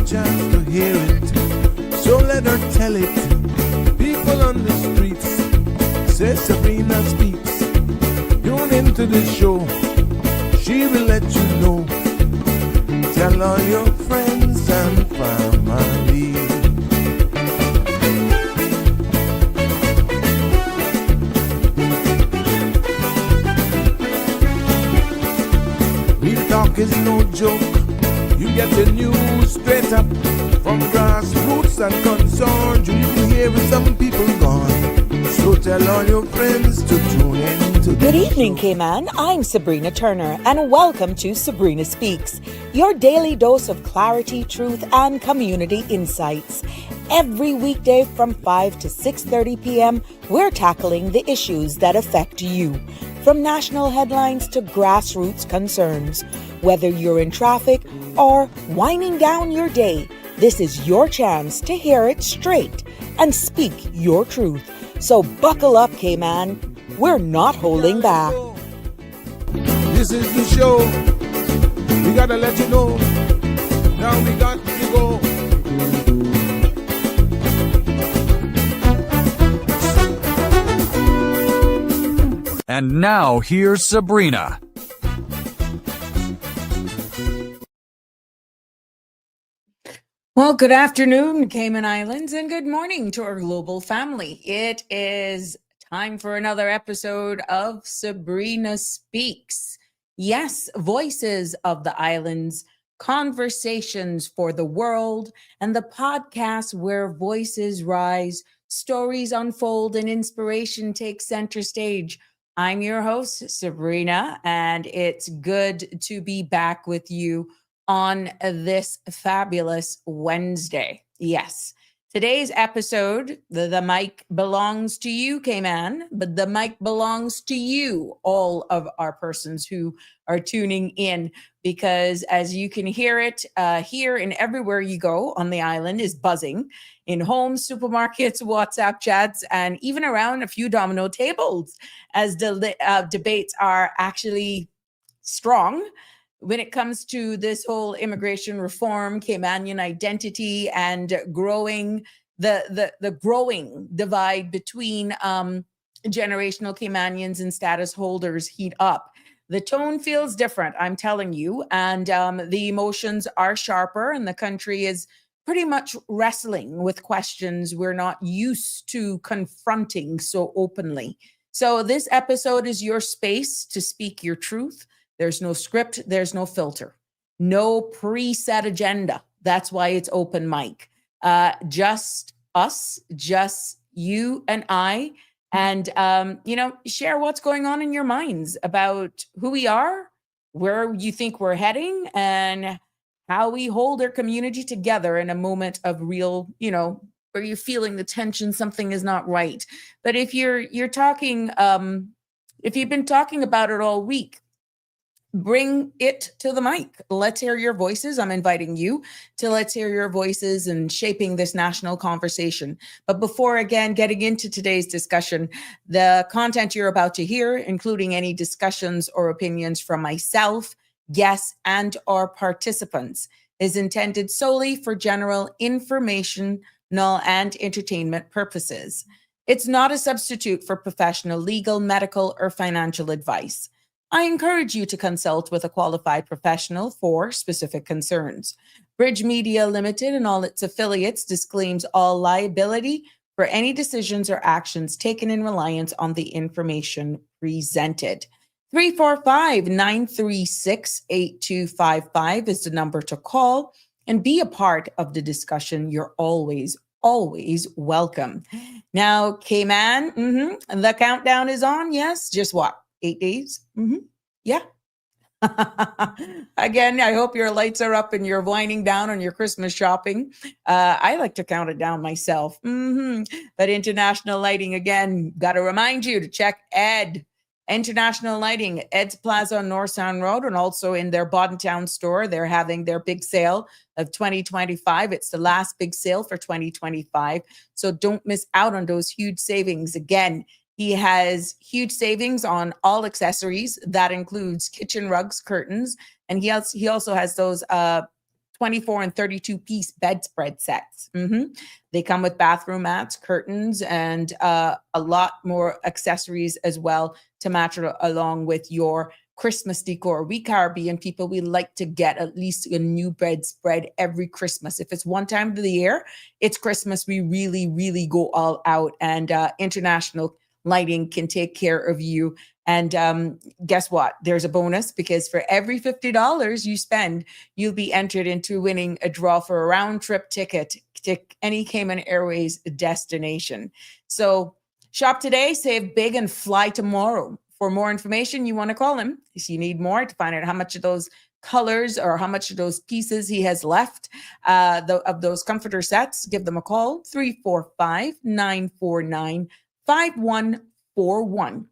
chance to hear it, so let her tell it. People on the streets say Sabrina speaks. Tune into the show, she will let you know. Tell all your friends and family. Real talk is no joke. You get the news straight up from grassroots and concerns. You can hear some people gone. So tell all your friends to tune in to the Good evening, show. Cayman. I'm Sabrina Turner, and welcome to Sabrina Speaks, your daily dose of clarity, truth, and community insights. Every weekday from 5 to 6:30 p.m., we're tackling the issues that affect you, from national headlines to grassroots concerns. Whether you're in traffic or winding down your day, this is your chance to hear it straight and speak your truth. So buckle up, Cayman. We're not holding back. This is the show. We gotta let you know. Now we got to go. And now here's Sabrina. Well, good afternoon, Cayman Islands, and good morning to our global family. It is time for another episode of Sabrina Speaks. Yes, voices of the islands, conversations for the world, and the podcast where voices rise, stories unfold, and inspiration takes center stage. I'm your host, Sabrina, and it's good to be back with you on this fabulous Wednesday. Yes, today's episode, the mic belongs to you, Cayman, but the mic belongs to you, all of our persons who are tuning in, because as you can hear it, here and everywhere you go on the island is buzzing in homes, supermarkets, WhatsApp chats, and even around a few domino tables as the debates are actually strong when it comes to this whole immigration reform, Caymanian identity, and growing the growing divide between generational Caymanians and status holders heat up. The tone feels different, I'm telling you, and the emotions are sharper, and the country is pretty much wrestling with questions we're not used to confronting so openly. So this episode is your space to speak your truth. There's no script, there's no filter, no preset agenda. That's why it's open mic. Just us, just you and I, and share what's going on in your minds about who we are, where you think we're heading, and how we hold our community together in a moment of real, where you're feeling the tension, something is not right. But if you're talking, if you've been talking about it all week, bring it to the mic. Let's hear your voices. I'm inviting you to let's hear your voices and shaping this national conversation. But before, again, getting into today's discussion, the content you're about to hear, including any discussions or opinions from myself, guests, and or participants, is intended solely for general informational and entertainment purposes. It's not a substitute for professional legal, medical, or financial advice. I encourage you to consult with a qualified professional for specific concerns. Bridge Media Limited and all its affiliates disclaims all liability for any decisions or actions taken in reliance on the information presented. 345-936-8255 is the number to call and be a part of the discussion. You're always welcome. Now, Cayman, the countdown is on. Yes, just what? 8 days? Yeah. Again, I hope your lights are up and you're winding down on your Christmas shopping. I like to count it down myself. But International Lighting, again, got to remind you to check International Lighting, Ed's Plaza on North Sound Road, and also in their Boddentown store. They're having their big sale of 2025. It's the last big sale for 2025. So don't miss out on those huge savings. Again, he has huge savings on all accessories. That includes kitchen rugs, curtains, and he also has those 24 and 32 piece bedspread sets. They come with bathroom mats, curtains, and a lot more accessories as well to match along with your Christmas decor. We Caribbean people, we like to get at least a new bedspread every Christmas. If it's one time of the year, it's Christmas, we really, really go all out, and international lighting can take care of you. And guess what? There's a bonus, because for every $50 you spend, you'll be entered into winning a draw for a round trip ticket to any Cayman Airways destination. So shop today, save big, and fly tomorrow. For more information, you want to call him if you need more to find out how much of those colors or how much of those pieces he has left of those comforter sets. Give them a call, 345-949-5141.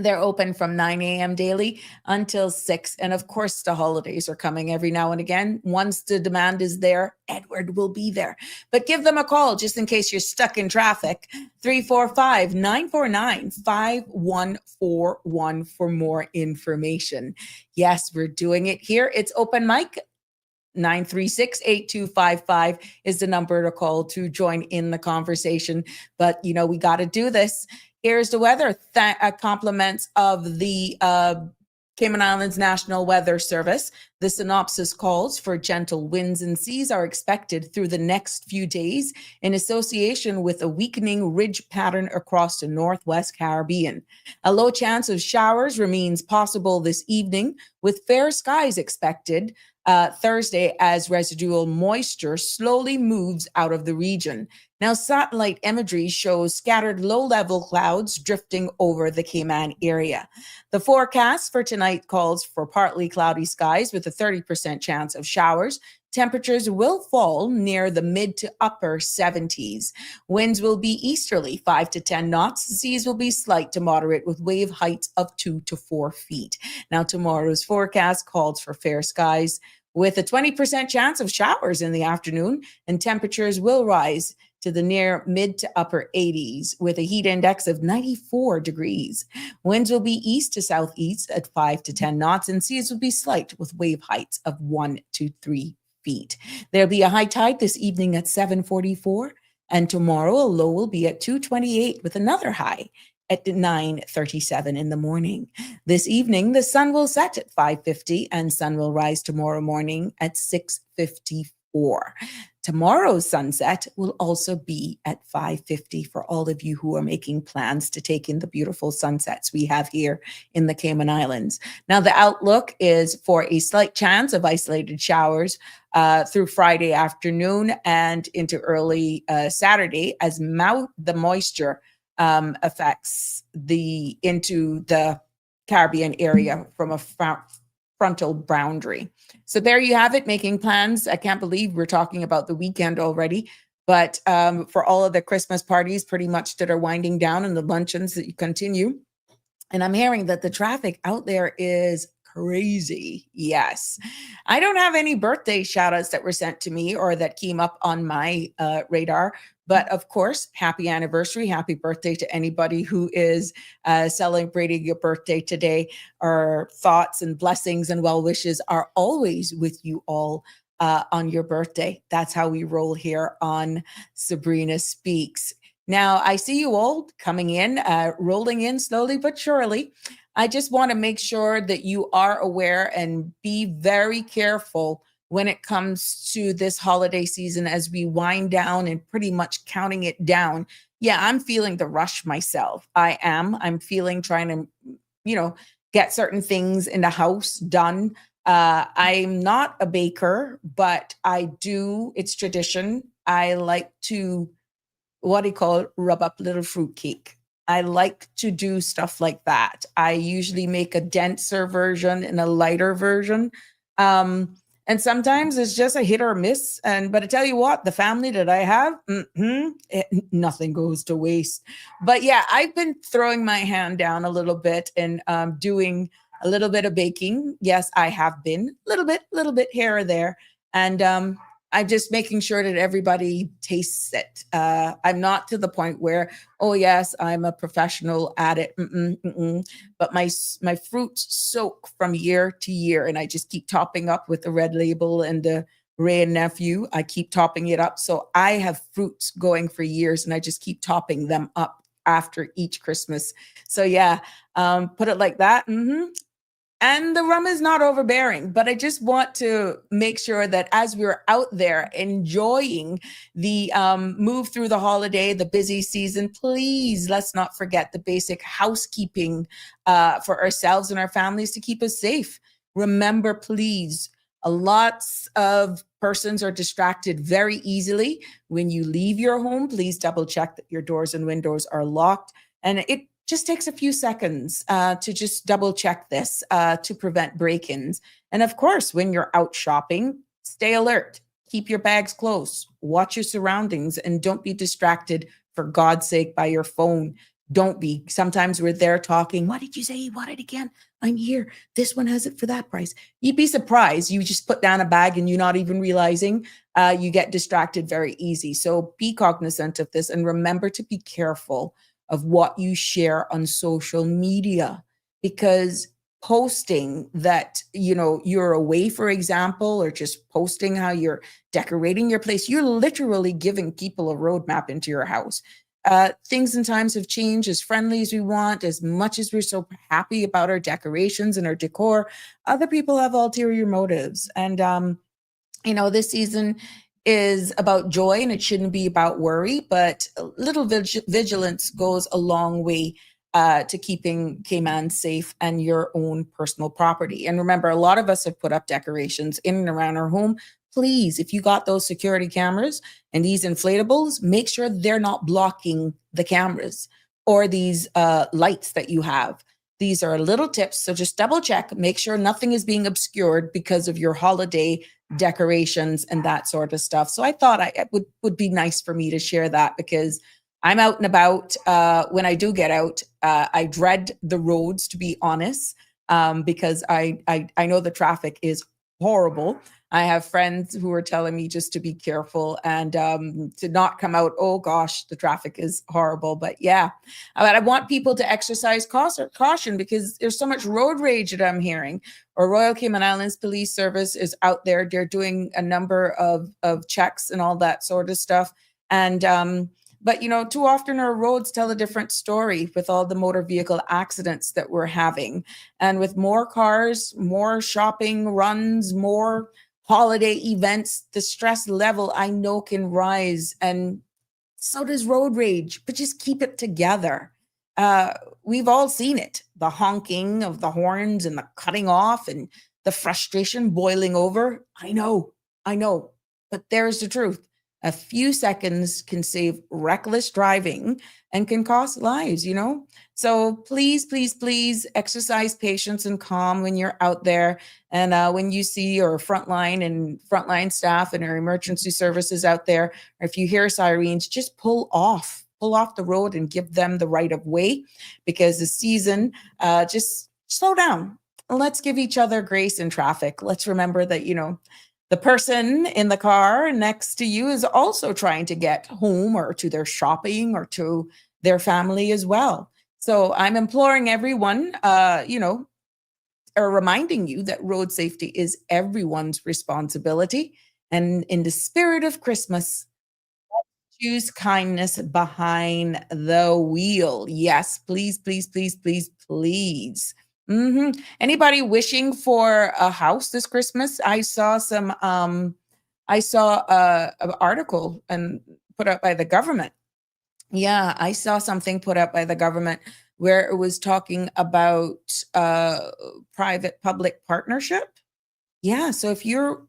They're open from 9 a.m. daily until 6. And of course, the holidays are coming every now and again. Once the demand is there, Edward will be there. But give them a call just in case you're stuck in traffic. 345-949-5141 for more information. Yes, we're doing it here. It's open mic. 936-8255 is the number to call to join in the conversation. But, you know, we got to do this. Here's the weather. Compliments of the Cayman Islands National Weather Service. The synopsis calls for gentle winds and seas are expected through the next few days in association with a weakening ridge pattern across the Northwest Caribbean. A low chance of showers remains possible this evening, with fair skies expected Thursday as residual moisture slowly moves out of the region. Now, satellite imagery shows scattered low-level clouds drifting over the Cayman area. The forecast for tonight calls for partly cloudy skies with a 30% chance of showers. Temperatures will fall near the mid to upper 70s. Winds will be easterly, 5 to 10 knots. Seas will be slight to moderate with wave heights of 2 to 4 feet. Now, tomorrow's forecast calls for fair skies with a 20% chance of showers in the afternoon, and temperatures will rise to the near mid to upper 80s with a heat index of 94 degrees. Winds will be east to southeast at 5 to 10 knots, and seas will be slight with wave heights of 1 to 3 feet. There'll be a high tide this evening at 7:44, and tomorrow a low will be at 2:28 with another high at 9:37 in the morning. This evening, the sun will set at 5:50 and sun will rise tomorrow morning at 6:54. Tomorrow's sunset will also be at 5:50 for all of you who are making plans to take in the beautiful sunsets we have here in the Cayman Islands. Now, the outlook is for a slight chance of isolated showers through Friday afternoon and into early Saturday as the moisture affects into the Caribbean area from a frontal boundary. So there you have it, making plans. I can't believe we're talking about the weekend already, but for all of the Christmas parties pretty much that are winding down and the luncheons that you continue. And I'm hearing that the traffic out there is crazy. Yes. I don't have any birthday shout outs that were sent to me or that came up on my radar. But of course, happy anniversary, happy birthday to anybody who is celebrating your birthday today. Our thoughts and blessings and well wishes are always with you all on your birthday. That's how we roll here on Sabrina Speaks. Now, I see you all coming in, rolling in slowly but surely. I just want to make sure that you are aware and be very careful when it comes to this holiday season as we wind down and pretty much counting it down. Yeah, I'm feeling the rush myself. I'm feeling trying to, get certain things in the house done. I'm not a baker, but it's tradition. I like to, rub up little fruitcake. I like to do stuff like that. I usually make a denser version and a lighter version. And sometimes it's just a hit or miss. But I tell you what, the family that I have, nothing goes to waste. But yeah, I've been throwing my hand down a little bit and doing a little bit of baking. Yes, I have been little bit here or there. And I'm just making sure that everybody tastes it. I'm not to the point where, oh yes, I'm a professional at it. But my fruits soak from year to year, and I just keep topping up with the red label and the Ray and nephew. I keep topping it up. So I have fruits going for years and I just keep topping them up after each Christmas. So yeah, put it like that. And the rum is not overbearing, but I just want to make sure that as we're out there enjoying the move through the holiday, the busy season, please let's not forget the basic housekeeping for ourselves and our families to keep us safe. Remember, please, lots of persons are distracted very easily. When you leave your home, please double check that your doors and windows are locked. And it just takes a few seconds to just double check this to prevent break-ins. And of course, when you're out shopping, stay alert. Keep your bags close. Watch your surroundings and don't be distracted, for God's sake, by your phone. Don't be. Sometimes we're there talking. What did you say? You want it again? I'm here. This one has it for that price. You'd be surprised. You just put down a bag and you're not even realizing you get distracted very easy. So be cognizant of this and remember to be careful of what you share on social media, because posting that, you're away, for example, or just posting how you're decorating your place, you're literally giving people a roadmap into your house. Things and times have changed. As friendly as we want, as much as we're so happy about our decorations and our decor, other people have ulterior motives. And, this season is about joy and it shouldn't be about worry, but a little vigilance goes a long way to keeping Cayman safe and your own personal property. And remember, a lot of us have put up decorations in and around our home. Please, if you got those security cameras and these inflatables, make sure they're not blocking the cameras or these lights that you have. These are little tips, so just double check, make sure nothing is being obscured because of your holiday decorations and that sort of stuff. So I thought it would be nice for me to share that, because I'm out and about. When I do get out, I dread the roads, to be honest, because I know the traffic is horrible. I have friends who are telling me just to be careful and to not come out. Oh gosh, the traffic is horrible. But yeah, but I want people to exercise caution because there's so much road rage that I'm hearing. Or Royal Cayman Islands Police Service is out there. They're doing a number of checks and all that sort of stuff. And but too often our roads tell a different story with all the motor vehicle accidents that we're having. And with more cars, more shopping runs, more holiday events, the stress level I know can rise, and so does road rage, but just keep it together. We've all seen it, the honking of the horns and the cutting off and the frustration boiling over. I know, but there's the truth. A few seconds can save reckless driving and can cost lives, So please, please, please exercise patience and calm when you're out there. And when you see your frontline staff and our emergency services out there, or if you hear sirens, just pull off the road and give them the right of way, because the season, just slow down. Let's give each other grace in traffic. Let's remember that, the person in the car next to you is also trying to get home or to their shopping or to their family as well. So I'm imploring everyone, or reminding you that road safety is everyone's responsibility. And in the spirit of Christmas, choose kindness behind the wheel. Yes, please, please, please, please, please. Anybody wishing for a house this Christmas? I saw an article and put up by the government. Yeah, I saw something put up by the government where it was talking about private-public partnership. Yeah, so if you're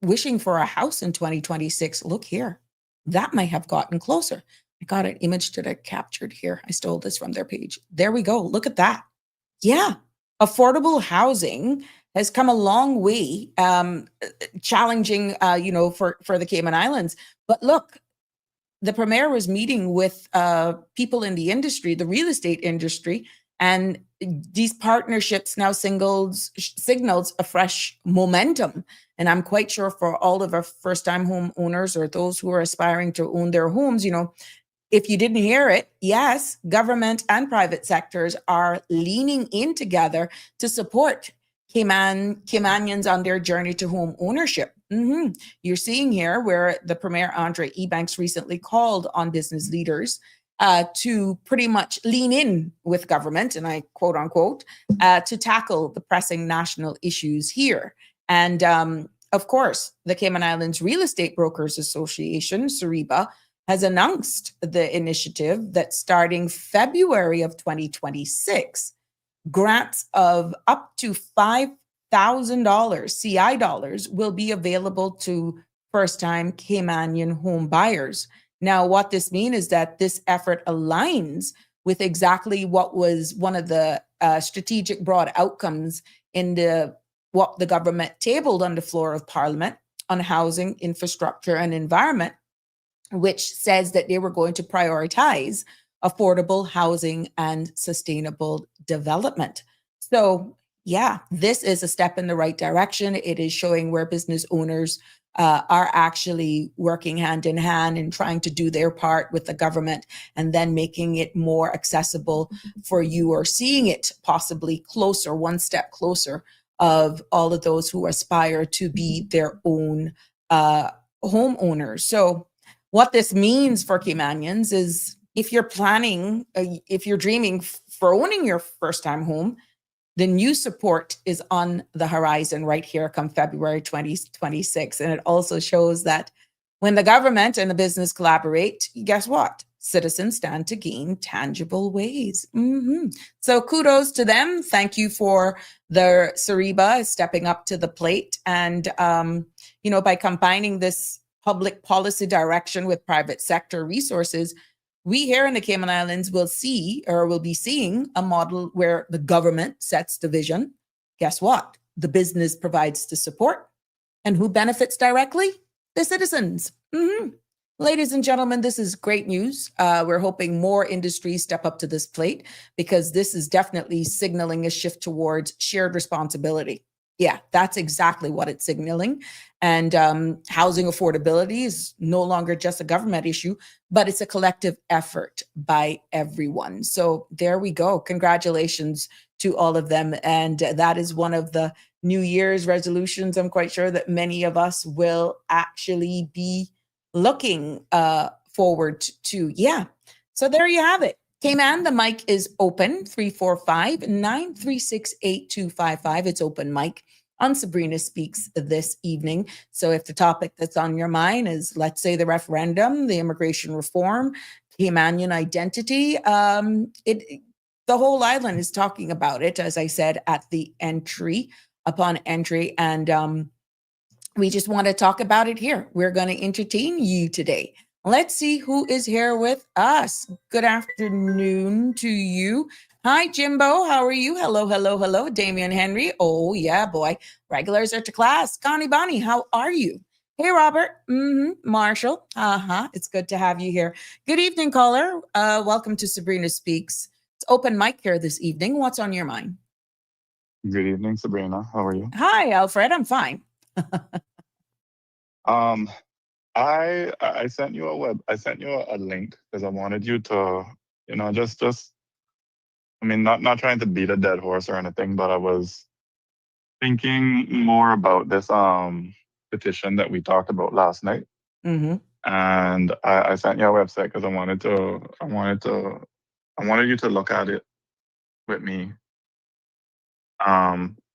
wishing for a house in 2026, look here. That might have gotten closer. I got an image that I captured here. I stole this from their page. There we go. Look at that. Yeah, affordable housing has come a long way, challenging, for the Cayman Islands. But look, the premier was meeting with people in the industry, the real estate industry, and these partnerships now signals a fresh momentum. And I'm quite sure for all of our first-time home owners or those who are aspiring to own their homes, if you didn't hear it, yes, government and private sectors are leaning in together to support Caymanians on their journey to home ownership. You're seeing here where the Premier Andre Ebanks recently called on business leaders to pretty much lean in with government, and I quote unquote, to tackle the pressing national issues here. And of course, the Cayman Islands Real Estate Brokers Association, CERIBA, has announced the initiative that starting February of 2026, grants of up to $5,000 CI dollars will be available to first-time Caymanian home buyers. Now, what this means is that this effort aligns with exactly what was one of the strategic broad outcomes in what the government tabled on the floor of Parliament on housing, infrastructure, and environment, which says that they were going to prioritize affordable housing and sustainable development. So, yeah, this is a step in the right direction. It is showing where business owners are actually working hand in hand and trying to do their part with the government and then making it more accessible for you, or seeing it possibly closer, one step closer, of all of those who aspire to be their own homeowners. So what this means for Caymanians is, if you're planning, if you're dreaming for owning your first time home, the new support is on the horizon right here come February 2026. And it also shows that when the government and the business collaborate, guess what? Citizens stand to gain tangible ways. So kudos to them. Thank you for the CERIBA stepping up to the plate. And, by combining this public policy direction with private sector resources, we here in the Cayman Islands will be seeing a model where the government sets the vision. Guess what? The business provides the support. And who benefits directly? The citizens. Ladies and gentlemen, this is great news. We're hoping more industries step up to this plate, because this is definitely signaling a shift towards shared responsibility. Yeah, that's exactly what it's signaling. And housing affordability is no longer just a government issue, but it's a collective effort by everyone. So there we go. Congratulations to all of them. And that is one of the New Year's resolutions I'm quite sure that many of us will actually be looking forward to. Yeah. So there you have it. Cayman, the mic is open, 345-936-8255. It's open mic on Sabrina Speaks this evening. So if the topic that's on your mind is, let's say, the referendum, the immigration reform, Caymanian identity, the whole island is talking about it, as I said, upon entry. And we just want to talk about it here. We're going to entertain you today. Let's see who is here with us. Good afternoon to you. Hi, Jimbo. How are you? Hello, hello, hello. Damian Henry. Oh, yeah, boy. Regulars are to class. Connie Bonnie, how are you? Hey, Robert. Marshall. It's good to have you here. Good evening, caller. Welcome to Sabrina Speaks. It's open mic here this evening. What's on your mind? Good evening, Sabrina. How are you? Hi, Alfred. I'm fine. I sent you a link because I wanted you to, not trying to beat a dead horse or anything, but I was thinking more about this petition that we talked about last night. And I sent you a website because I wanted you to look at it with me.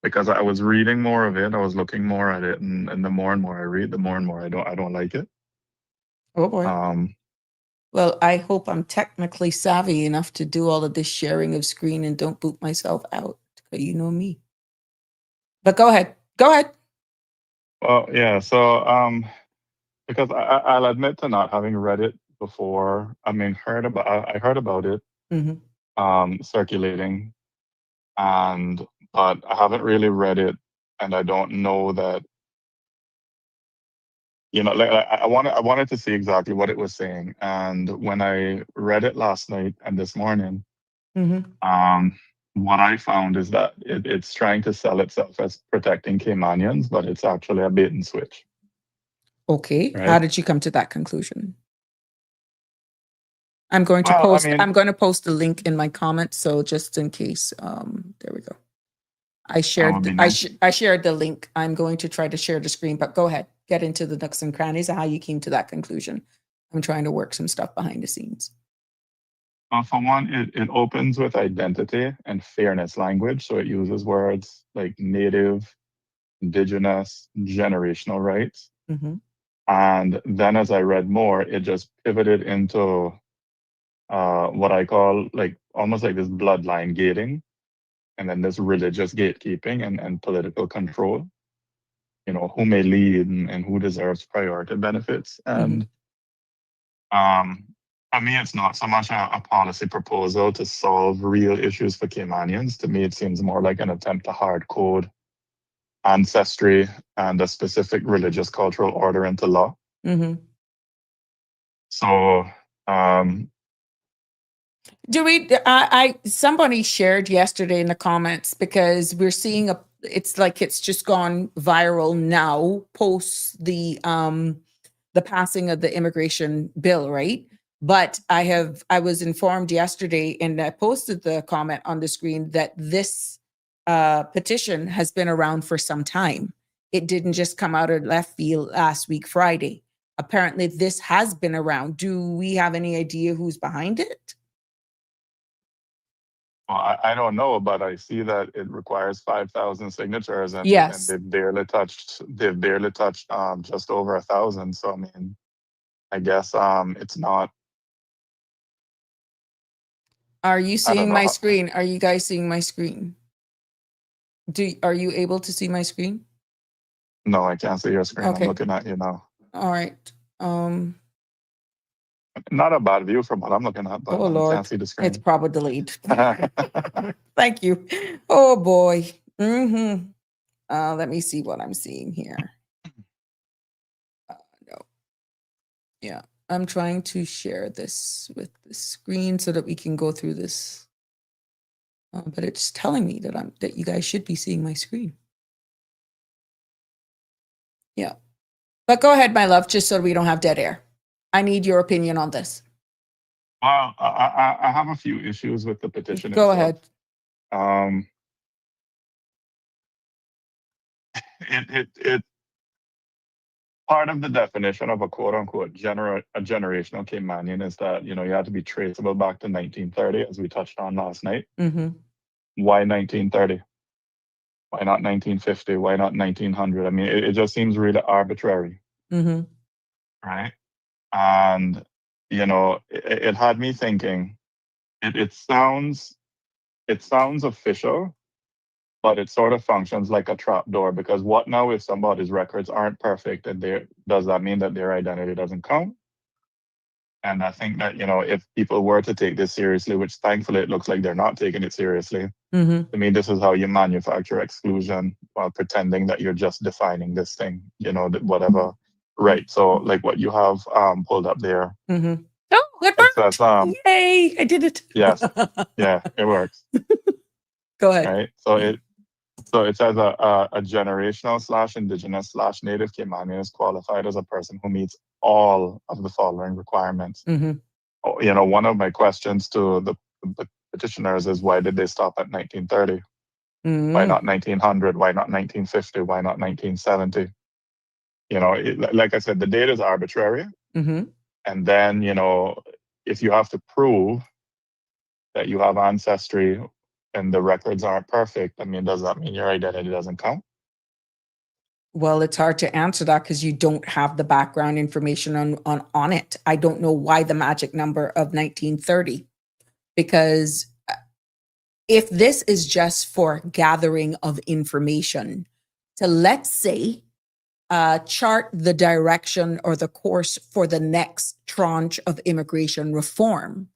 Because I was reading more of it, I was looking more at it, and the more and more I read, the more and more I don't like it. Oh boy. Well, I hope I'm technically savvy enough to do all of this sharing of screen and don't boot myself out. You know me. But go ahead. Well, yeah. So, because I'll admit to not having read it before. I heard about it circulating, but I haven't really read it, and I don't know that. I wanted to see exactly what it was saying, and when I read it last night and this morning, what I found is that it's trying to sell itself as protecting Caymanians, but it's actually a bait and switch. Okay, right? How did you come to that conclusion? I'm going to post the link in my comments, so just in case, there we go. I shared the link. I'm going to try to share the screen, but go ahead. get into the nooks and crannies of how you came to that conclusion. I'm trying to work some stuff behind the scenes. For one, it opens with identity and fairness language. So it uses words like native, indigenous, generational rights. Mm-hmm. And then as I read more, it just pivoted into what I call like almost like this bloodline gating, and then this religious gatekeeping and political control. You know, who may lead and who deserves priority benefits. And for me, it's not so much a policy proposal to solve real issues for Caymanians. To me, it seems more like an attempt to hard code ancestry and a specific religious cultural order into law. Mm-hmm. So, do we? Somebody shared yesterday in the comments, because we're seeing it's like it's just gone viral now post the passing of the immigration bill, right? But I was informed yesterday, and I posted the comment on the screen, that this petition has been around for some time. It didn't just come out of left field last week, Friday. Apparently, this has been around. Do we have any idea who's behind it? well, I don't know, but I see that it requires 5,000 signatures, and, Yes. and they've barely touched just over 1,000. So I mean, I guess it's not. Are you seeing my know. screen? Are you guys seeing my screen? Are you able to see my screen? No, I can't see your screen. Okay. I'm looking at you now. All right. Not a bad view from what I'm looking at, but Oh I Lord, can't see the screen. it's probably delayed. Thank you. Oh boy. Mm-hmm. Let me see what I'm seeing here. No. Yeah, I'm trying to share this with the screen so that we can go through this. But it's telling me that you guys should be seeing my screen. Yeah. But go ahead, my love, just so we don't have dead air. I need your opinion on this. Well, I have a few issues with the petition. Go itself. ahead. It part of the definition of a quote unquote generational Caymanian is that, you know, you have to be traceable back to 1930, as we touched on last night. Mm-hmm. Why 1930? Why not 1950? Why not 1900? I mean, it just seems really arbitrary. Mm-hmm. Right? And, you know, it had me thinking, it sounds official, but it sort of functions like a trap door, because what now if somebody's records aren't perfect, and does that mean that their identity doesn't count? And I think that, you know, if people were to take this seriously, which thankfully it looks like they're not taking it seriously, Mm-hmm. I mean, this is how you manufacture exclusion while pretending that you're just defining this thing, you know, whatever. Right. So like what you have pulled up there. Mm-hmm. Oh, it worked. Says, Yay, I did it. Yes. Yeah, it works. Go ahead. Right. So it says a generational / indigenous / native Caymanian is qualified as a person who meets all of the following requirements. Mm-hmm. Oh, you know, one of my questions to the petitioners is, why did they stop at 1930? Mm-hmm. Why not 1900? Why not 1950? Why not 1970? You know, like I said, the date is arbitrary. Mm-hmm. And then, you know, if you have to prove that you have ancestry and the records aren't perfect, I mean, does that mean your identity doesn't count? Well, it's hard to answer that because you don't have the background information on it. I don't know why the magic number of 1930, because if this is just for gathering of information to, let's say, chart the direction or the course for the next tranche of immigration reform,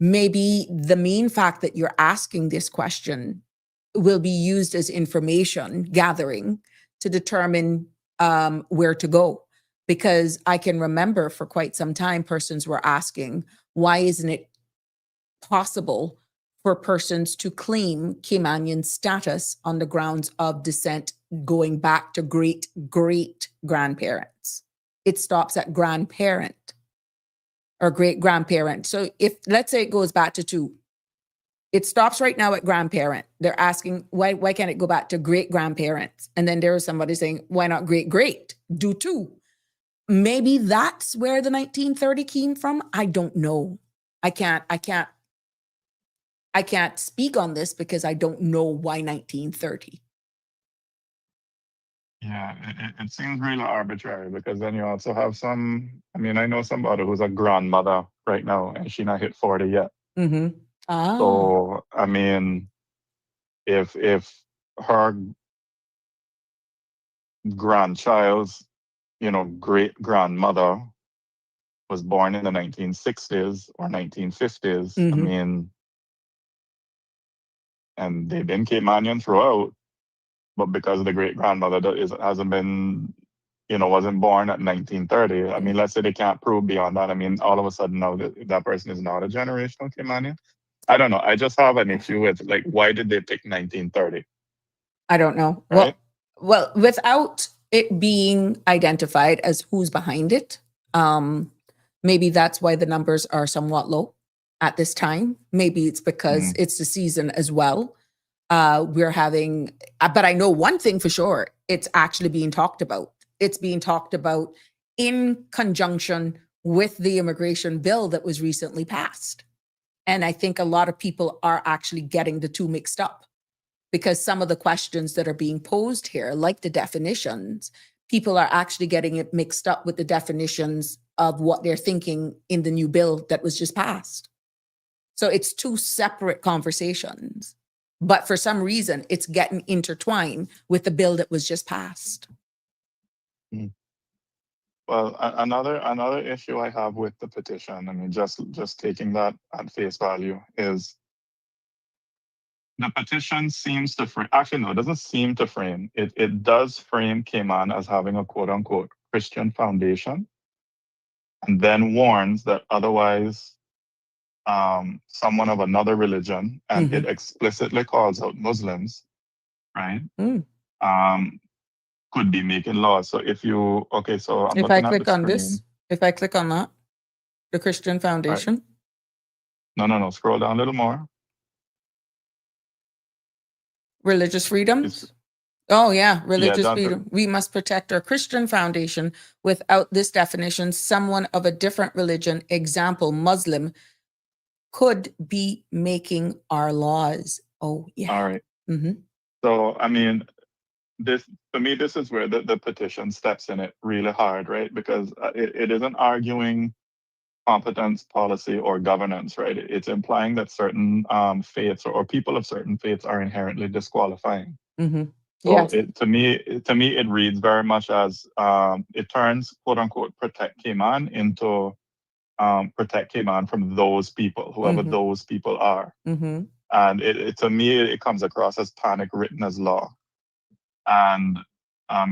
maybe the main fact that you're asking this question will be used as information gathering to determine where to go. Because I can remember for quite some time, persons were asking, why isn't it possible for persons to claim Caymanian status on the grounds of descent going back to great-great-grandparents? It stops at grandparent or great-grandparent. So if, let's say it goes back to 2, it stops right now at grandparent. They're asking, why can't it go back to great-grandparents? And then there was somebody saying, why not great-great? Do two. Maybe that's where the 1930 came from. I don't know. I can't speak on this because I don't know why 1930. Yeah, it seems really arbitrary because then you also have I know somebody who's a grandmother right now and she not hit 40 yet. Mm-hmm. Ah. So, I mean, if her grandchild's, great grandmother was born in the 1960s or 1950s, I Mm-hmm. mean, and they've been Caymanian throughout, but because the great grandmother hasn't been, wasn't born at 1930. I mean, let's say they can't prove beyond that. I mean, all of a sudden now that person is not a generational Caymanian. I don't know. I just have an issue with like, why did they pick 1930? I don't know. Right? Well, without it being identified as who's behind it, maybe that's why the numbers are somewhat low at this time. Maybe it's because it's the season as well. We're having, but I know one thing for sure, it's actually being talked about. It's being talked about in conjunction with the immigration bill that was recently passed. And I think a lot of people are actually getting the two mixed up because some of the questions that are being posed here, like the definitions, people are actually getting it mixed up with the definitions of what they're thinking in the new bill that was just passed. So it's two separate conversations. But for some reason, it's getting intertwined with the bill that was just passed. Well, another issue I have with the petition, I mean, just taking that at face value, is the petition seems to frame, actually no, it doesn't seem to frame, it does frame Cayman as having a quote unquote Christian foundation, and then warns that otherwise someone of another religion, and it explicitly calls out Muslims, right? Could be making laws. So if you, so I'm If I looking at click the on screen. this, if I click on that, the Christian Foundation. Right. No, scroll down a little more. Religious freedoms. Religious freedom. We must protect our Christian foundation. Without this definition, someone of a different religion, example, Muslim, could be making our laws. Oh, yeah. All right. So, I mean, this is where the petition steps in it really hard, right? Because it isn't arguing competence, policy, or governance, right? It's implying that certain faiths or people of certain faiths are inherently disqualifying. So to me, it reads very much as it turns quote unquote protect Cayman into protect Cayman from those people, whoever those people are. And to me, it comes across as panic written as law. And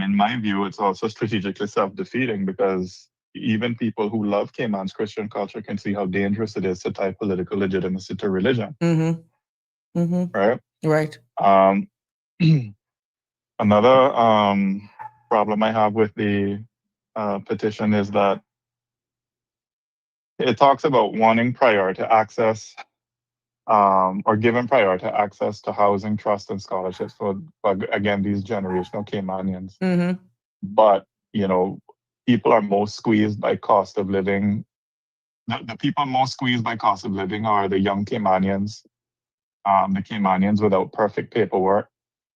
in my view, it's also strategically self-defeating because even people who love Cayman's Christian culture can see how dangerous it is to tie political legitimacy to religion. Right? Right. Another problem I have with the petition is that it talks about wanting priority access or given priority access to housing, trust, and scholarships for again, these generational Caymanians. But, people are most squeezed by cost of living. The people most squeezed by cost of living are the young Caymanians, the Caymanians without perfect paperwork,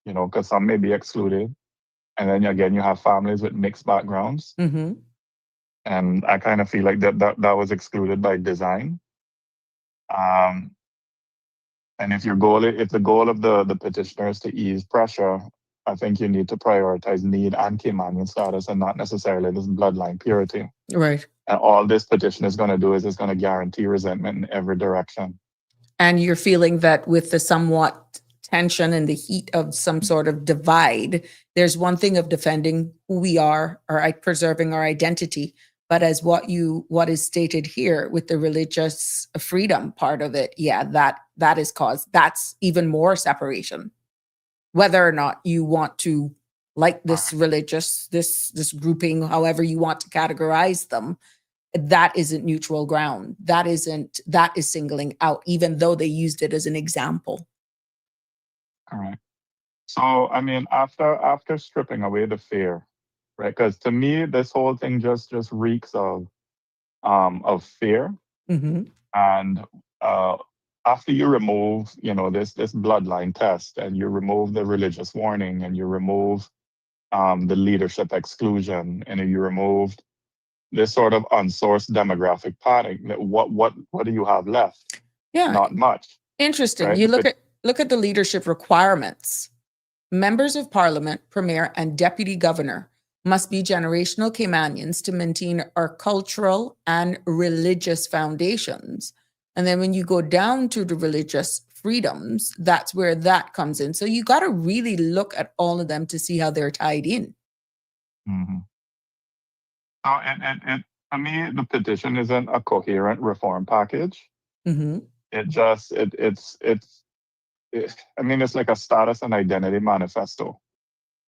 because some may be excluded. And then again, you have families with mixed backgrounds. And I kind of feel like that was excluded by design. And if the goal of the petitioner is to ease pressure, I think you need to prioritize need and Caymanian status and not necessarily this bloodline purity. Right. And all this petition is going to do is it's going to guarantee resentment in every direction. And you're feeling that with the somewhat tension and the heat of some sort of divide, there's one thing of defending who we are or preserving our identity. But as what is stated here with the religious freedom part of it, that is that's even more separation. Whether or not you want to like this religious, this grouping, however you want to categorize them, that isn't neutral ground. That is singling out, even though they used it as an example. Correct. So, I mean, after stripping away the fear, right? Because to me, this whole thing just reeks of fear. Mm-hmm. And after you remove, this bloodline test, and you remove the religious warning, and you remove the leadership exclusion, and you removed this sort of unsourced demographic padding, what do you have left? Yeah. Not much. Interesting. Right? You look at the leadership requirements. Members of Parliament, Premier, and Deputy Governor must be generational Caymanians to maintain our cultural and religious foundations. And then when you go down to the religious freedoms, that's where that comes in. So you got to really look at all of them to see how they're tied in. Mm-hmm. And to me, the petition isn't a coherent reform package. Mm-hmm. I mean, it's like a status and identity manifesto,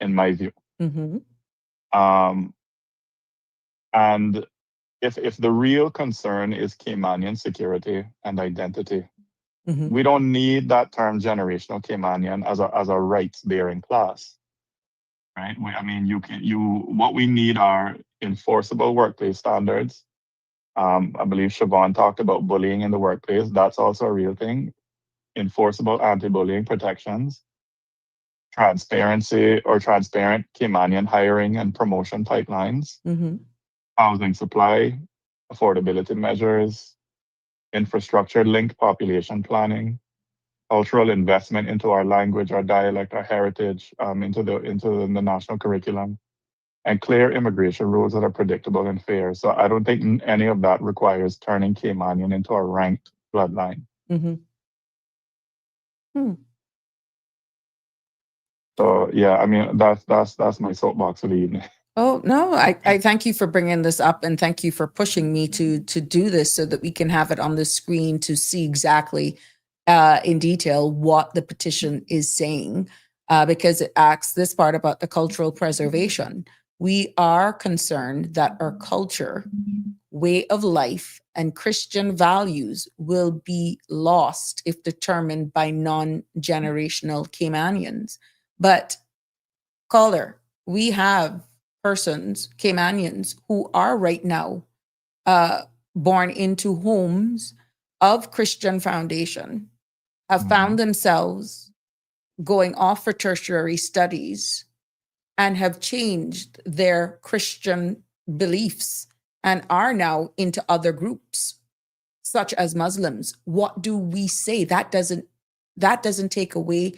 in my view. Mm-hmm. And if the real concern is Caymanian security and identity, Mm-hmm. we don't need that term generational Caymanian as a rights-bearing class, right? What we need are enforceable workplace standards. I believe Siobhan talked about bullying in the workplace. That's also a real thing. Enforceable anti-bullying protections, transparent Caymanian hiring and promotion pipelines, Mm-hmm. housing supply, affordability measures, infrastructure-linked population planning, cultural investment into our language, our dialect, our heritage, into the national curriculum, and clear immigration rules that are predictable and fair. So I don't think any of that requires turning Caymanian into a ranked bloodline. Mm-hmm. So yeah, I mean that's my soapbox for the evening. Oh, no, I thank you for bringing this up, and thank you for pushing me to do this so that we can have it on the screen to see exactly in detail what the petition is saying, because it asks this part about the cultural preservation. We are concerned that our culture, way of life, and Christian values will be lost if determined by non-generational Caymanians. But caller, we have persons, Caymanians, who are right now born into homes of Christian foundation, have found themselves going off for tertiary studies and have changed their Christian beliefs and are now into other groups, such as Muslims. What do we say? That doesn't take away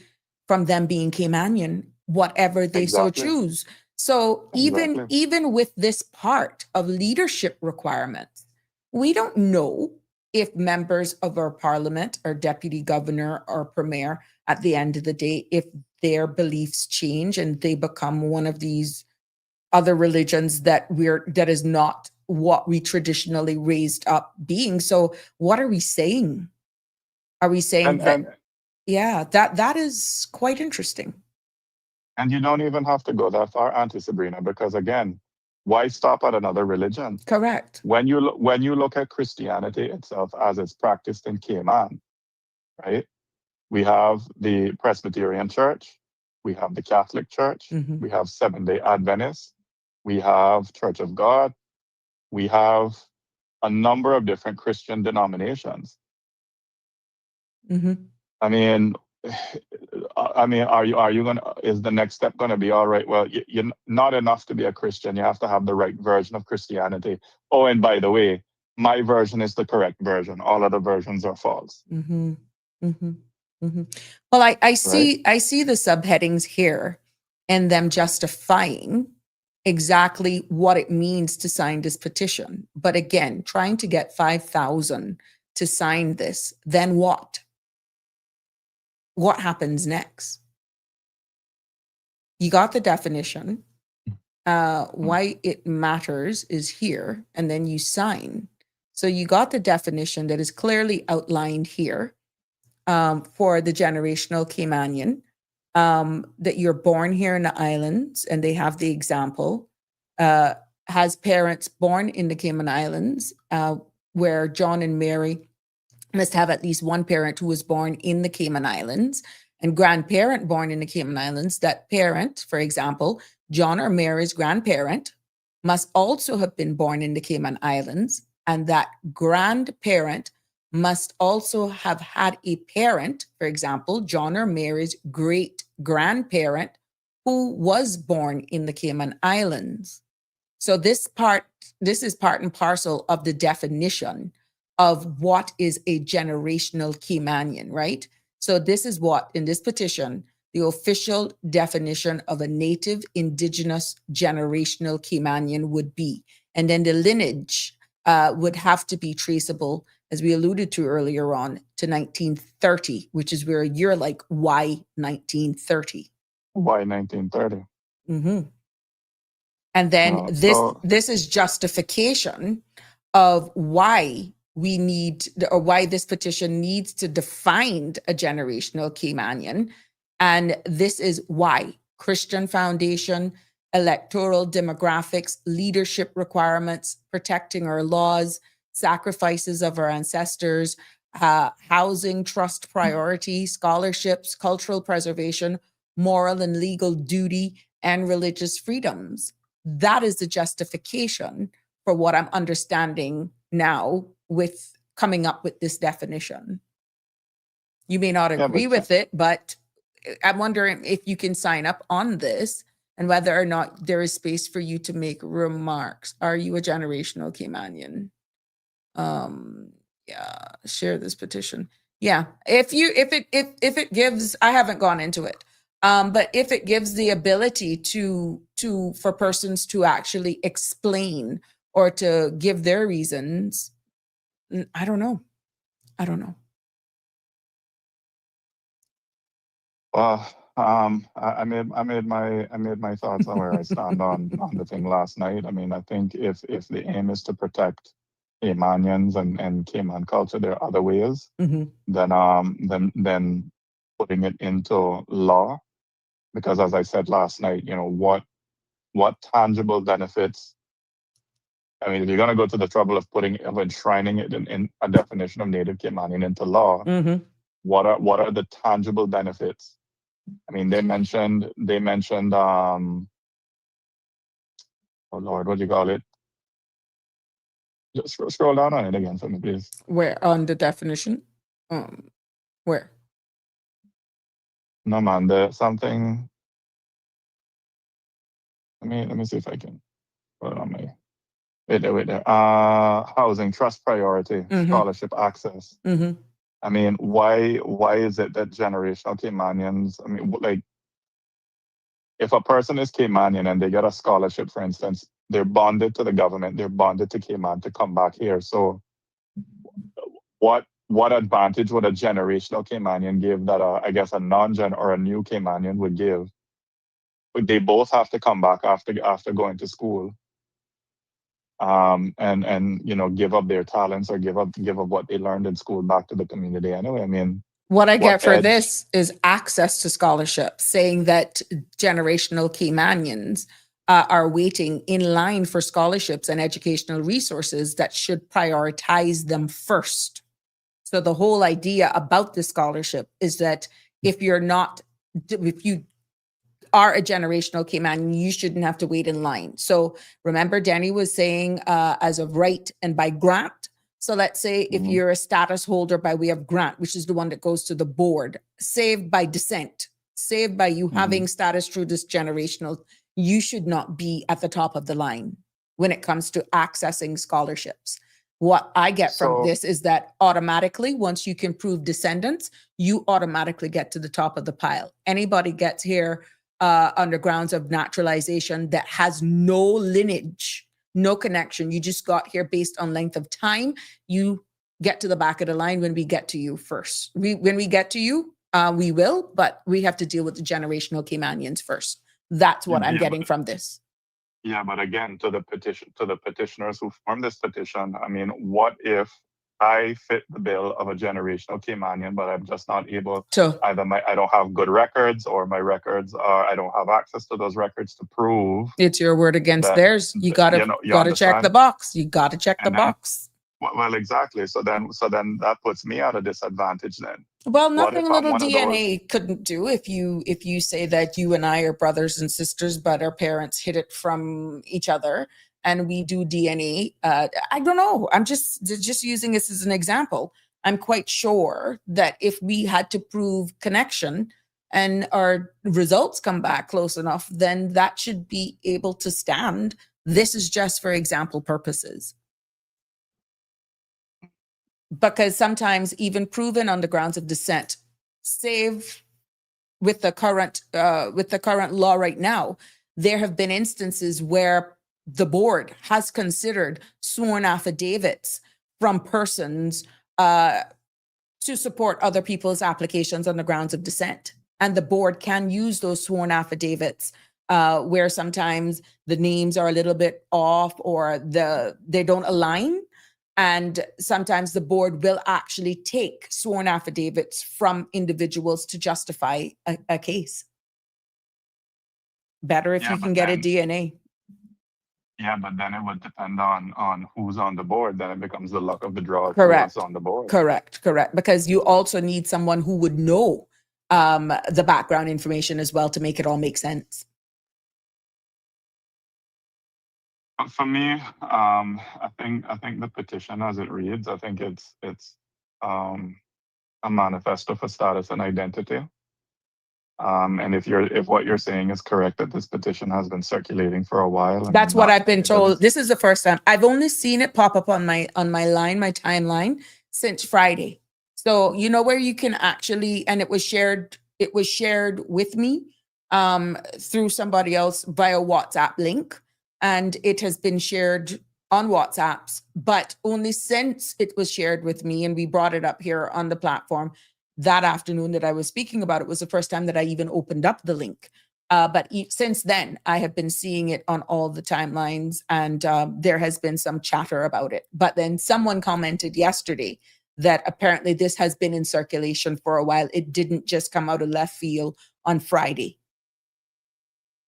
from them being Caymanian, whatever they so choose. So even with this part of leadership requirements, we don't know if members of our parliament or deputy governor or premier, at the end of the day, if their beliefs change and they become one of these other religions that is not what we traditionally raised up being. So what are we saying? Are we saying that is quite interesting. And you don't even have to go that far, Auntie Sabrina, because again, why stop at another religion? Correct. When you look at Christianity itself as it's practiced in Cayman, right? We have the Presbyterian Church, we have the Catholic Church, we have Seventh-day Adventists, we have Church of God, we have a number of different Christian denominations. I mean, are you gonna? Is the next step gonna be all right? Well, you're not enough to be a Christian. You have to have the right version of Christianity. Oh, and by the way, my version is the correct version. All other versions are false. Well, I see the subheadings here, and them justifying exactly what it means to sign this petition. But again, trying to get 5,000 to sign this, then what? What happens next? You got the definition. Why it matters is here, and then you sign. So you got the definition that is clearly outlined here for the generational Caymanian, that you're born here in the islands, and they have the example. has parents born in the Cayman Islands, where John and Mary must have at least one parent who was born in the Cayman Islands, and grandparent born in the Cayman Islands. That parent, for example, John or Mary's grandparent, must also have been born in the Cayman Islands, and that grandparent must also have had a parent, for example, John or Mary's great grandparent, who was born in the Cayman Islands. So this is part and parcel of the definition of what is a generational Caymanian, right? So this is what, in this petition, the official definition of a native indigenous generational Caymanian would be. And then the lineage would have to be traceable, as we alluded to earlier on, to 1930, which is where you're like, why 1930? Why 1930? Mm-hmm. And then this is justification of why we need, or why this petition needs to define a generational Caymanian. And this is why: Christian foundation, electoral demographics, leadership requirements, protecting our laws, sacrifices of our ancestors, housing, trust priority, scholarships, cultural preservation, moral and legal duty, and religious freedoms. That is the justification for what I'm understanding now with coming up with this definition. You may not agree with it, but I'm wondering if you can sign up on this and whether or not there is space for you to make remarks. Are you a generational Caymanian? Yeah, share this petition. Yeah, if it gives, I haven't gone into it. But if it gives the ability for persons to actually explain or to give their reasons, I don't know. Well, I made my thoughts on where I stand on the thing last night. I mean, I think if the aim is to protect Caymanians and Cayman culture, there are other ways. Mm-hmm. Then putting it into law. Because as I said last night, what tangible benefits? I mean, if you're going to go to the trouble of enshrining it in a definition of Native Caymanian into law, Mm-hmm. what are the tangible benefits? I mean, they mentioned, oh Lord, what do you call it? Just scroll down on it again for me, please. Where on the definition? Where? No, man, there's something. Let me see if I can put it on my. Wait there. Housing, trust priority, Mm-hmm. scholarship access. Mm-hmm. I mean, why is it that generational Caymanians? I mean, like, if a person is Caymanian and they get a scholarship, for instance, they're bonded to the government, they're bonded to Cayman to come back here. So, what advantage would a generational Caymanian give that I guess a non-gen or a new Caymanian would give? They both have to come back after going to school, and give up their talents or give up what they learned in school back to the community anyway. I mean, what I get for this is access to scholarship, saying that generational Caymanians are waiting in line for scholarships and educational resources that should prioritize them first. So the whole idea about the scholarship is that if you are a generational Caymanian, you shouldn't have to wait in line. So remember, Danny was saying as of right and by grant. So let's say if you're a status holder by way of grant, which is the one that goes to the board, saved by descent, saved by you having status through this generational, you should not be at the top of the line when it comes to accessing scholarships. What I get from this is that automatically, once you can prove descendants, you automatically get to the top of the pile. Anybody gets here under grounds of naturalization that has no lineage, no connection. You just got here based on length of time. You get to the back of the line when we get to you first. When we get to you, we will, but we have to deal with the generational Caymanians first. That's what I'm getting from this. Yeah, but again, to the petitioners who formed this petition, I mean, what if I fit the bill of a generational Caymanian, but I'm just not able. So Either I don't have good records, or my records are I don't have access to those records to prove it's your word against that. theirs. You gotta You gotta check the understand? box. You gotta check the And then, box. well, exactly. So then that puts me at a disadvantage. Then Well, what nothing if a I'm little one of those? DNA couldn't do if you say that you and I are brothers and sisters, but our parents hid it from each other, and we do DNA. I don't know. I'm just using this as an example. I'm quite sure that if we had to prove connection and our results come back close enough, then that should be able to stand. This is just for example purposes. Because sometimes even proven on the grounds of descent, save with the current law right now, there have been instances where the board has considered sworn affidavits from persons to support other people's applications on the grounds of descent, and the board can use those sworn affidavits where sometimes the names are a little bit off or they don't align. And sometimes the board will actually take sworn affidavits from individuals to justify a case. Better if Yeah, you can but get a then DNA. yeah, but then it would depend on who's on the board. Then it becomes the luck of the draw to what's Correct. on the board. Correct. Because you also need someone who would know the background information as well to make it all make sense. For me, I think the petition as it reads, I think it's a manifesto for status and identity. And if what you're saying is correct, that this petition has been circulating for a while, and That's what not I've been it doesn't. told. This is the first time. I've only seen it pop up on my timeline since Friday. So you know where you can actually, and it was shared with me through somebody else via WhatsApp link, and it has been shared on WhatsApps, but only since it was shared with me and we brought it up here on the platform that afternoon that I was speaking about it was the first time that I even opened up the link. But since then, I have been seeing it on all the timelines, and there has been some chatter about it. But then someone commented yesterday that apparently this has been in circulation for a while. It didn't just come out of left field on Friday.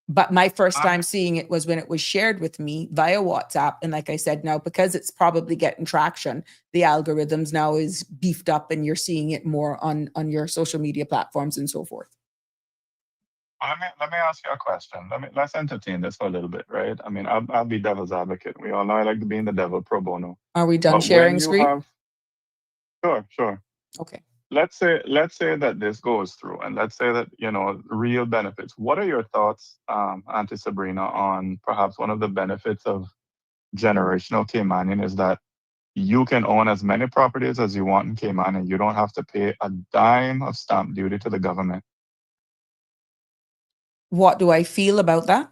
But my first time seeing it was when it was shared with me via WhatsApp. And like I said, now because it's probably getting traction, the algorithms now is beefed up and you're seeing it more on your social media platforms and so forth. Let me ask you a question. Let's entertain this for a little bit, right? I mean, I'll be devil's advocate. We all know I like to be in the devil pro bono. Are we done But sharing when you screen? have, sure. Okay. Let's say that this goes through, and let's say that real benefits. What are your thoughts, Auntie Sabrina, on perhaps one of the benefits of generational Caymanian is that you can own as many properties as you want in Cayman, and you don't have to pay a dime of stamp duty to the government. What do I feel about that?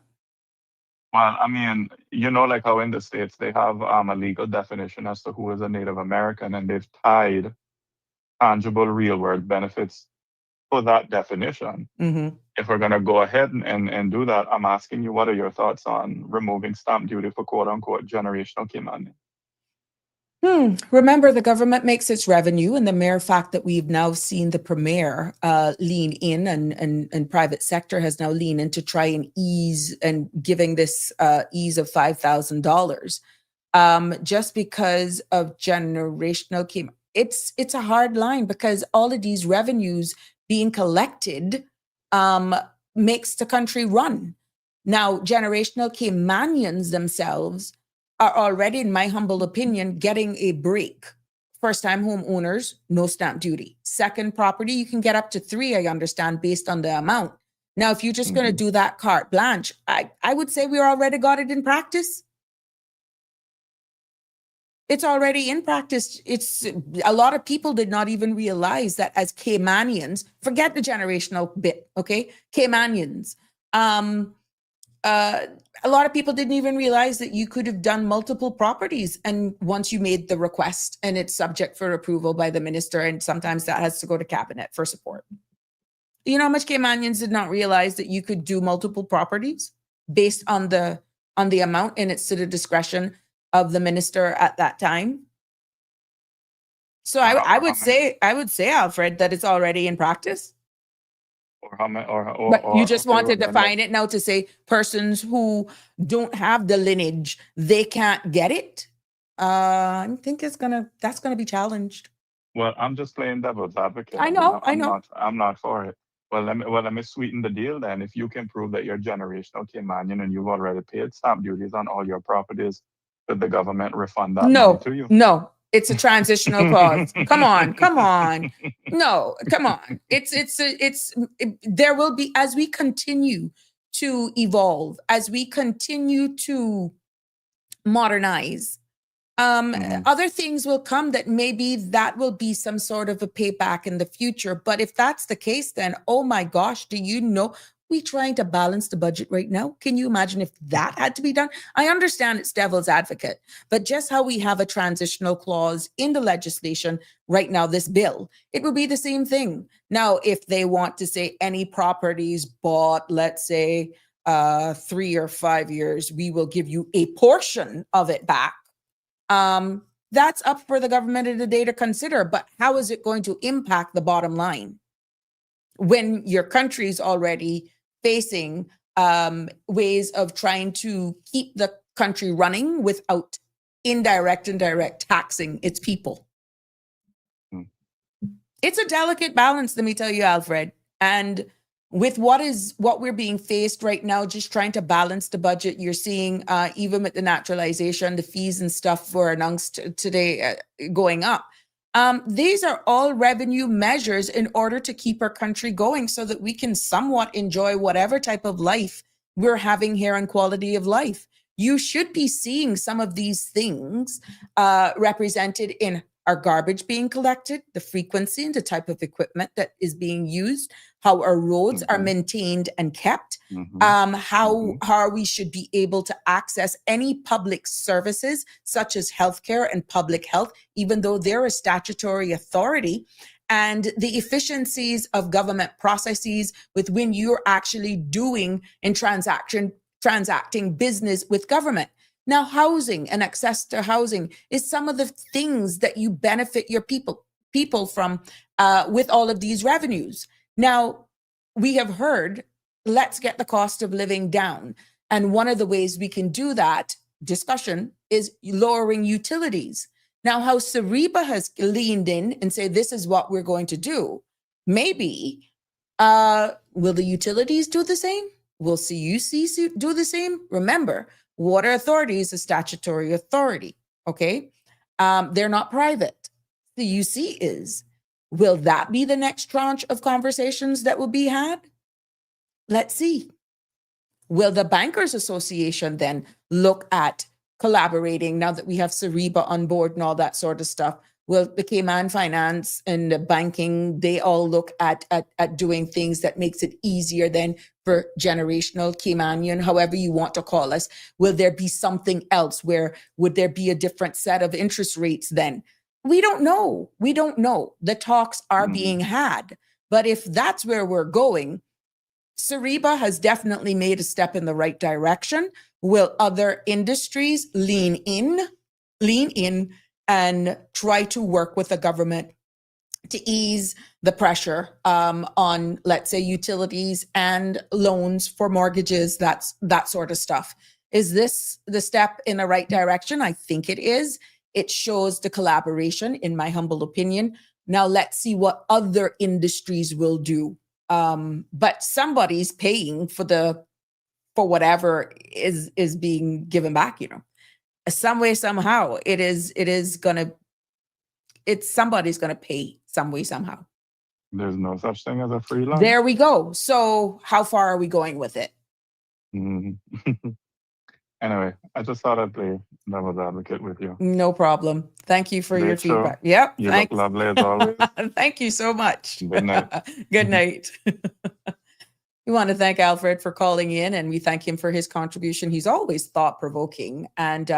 Well, I mean, like how in the States they have a legal definition as to who is a Native American, and they've tied tangible real world benefits for that definition. Mm-hmm. If we're going to go ahead and do that, I'm asking you, what are your thoughts on removing stamp duty for quote unquote generational Caymanian? Remember, the government makes its revenue, and the mere fact that we've now seen the premier lean in and private sector has now leaned in to try and ease and giving this ease of $5,000 just because of generational Caymanian. It's a hard line because all of these revenues being collected makes the country run. Now, generational Caymanians themselves are already, in my humble opinion, getting a break. First-time homeowners, no stamp duty. Second property, you can get up to 3, I understand, based on the amount. Now, if you're just going to do that carte blanche, I would say we already got it in practice. It's already in practice. It's a lot of people did not even realize that as Caymanians, forget the generational bit, okay? Caymanians. A lot of people didn't even realize that you could have done multiple properties. And once you made the request and it's subject for approval by the minister, and sometimes that has to go to cabinet for support. You know how much Caymanians did not realize that you could do multiple properties based on the amount, and it's to the discretion of the minister at that time. So I would say, Alfred, that it's already in practice. Or how many? But you just okay, want to well, then define it now to say persons who don't have the lineage, they can't get it. I think that's gonna be challenged. well, I'm just playing devil's advocate. I I mean, know, I know. I'm not for it. Let me sweeten the deal then. If you can prove that you're generational Caymanian and you've already paid stamp duties on all your properties, could the government refund that money No, to you? no, it's a transitional clause. Come on, come on. No, come on. There will be, as we continue to evolve, as we continue to modernize, other things will come that maybe that will be some sort of a payback in the future. But if that's the case, then, oh my gosh, do you know, we trying to balance the budget right now? Can you imagine if that had to be done? I understand it's devil's advocate, but just how we have a transitional clause in the legislation right now, this bill, it would be the same thing. Now, if they want to say any properties bought, let's say 3 or 5 years, we will give you a portion of it back. That's up for the government of the day to consider, but how is it going to impact the bottom line when your country is already facing ways of trying to keep the country running without indirect and direct taxing its people? It's a delicate balance, let me tell you, Alfred. And with what we're being faced right now, just trying to balance the budget, you're seeing even with the naturalization, the fees and stuff were announced today going up. These are all revenue measures in order to keep our country going so that we can somewhat enjoy whatever type of life we're having here and quality of life. You should be seeing some of these things represented in our garbage being collected, the frequency and the type of equipment that is being used, how our roads are maintained and kept, how we should be able to access any public services such as healthcare and public health, even though they're a statutory authority, and the efficiencies of government processes with when you're actually doing and transacting business with government. Now, housing and access to housing is some of the things that you benefit your people from with all of these revenues. Now, we have heard, let's get the cost of living down. And one of the ways we can do that discussion is lowering utilities. Now, how Sariba has leaned in and say, this is what we're going to do. Maybe, will the utilities do the same? Will CUC do the same? Remember, Water Authority is a statutory authority, okay? They're not private. The UC is. Will that be the next tranche of conversations that will be had? Let's see. Will the Bankers Association then look at collaborating now that we have Sariba on board and all that sort of stuff? Will the Cayman Finance and the banking, they all look at doing things that makes it easier then for generational Caymanian, however you want to call us? Will there be something else where would there be a different set of interest rates then? We don't know. We don't know. The talks are being had. But if that's where we're going, Sariba has definitely made a step in the right direction. Will other industries lean in and try to work with the government to ease the pressure on, let's say, utilities and loans for mortgages, that sort of stuff? Is this the step in the right direction? I think it is. It shows the collaboration, in my humble opinion. Now let's see what other industries will do. But somebody's paying for whatever is being given back, some way, somehow. Somebody's gonna pay some way, somehow. There's no such thing as a free lunch. There we go. So how far are we going with it? Anyway, I just thought I'd play devil's advocate with you. No problem. Thank you for your Show. feedback. Yep. You look lovely as always. Thank you so much. Good night. Good night. We want to thank Alfred for calling in, and we thank him for his contribution. He's always thought-provoking, and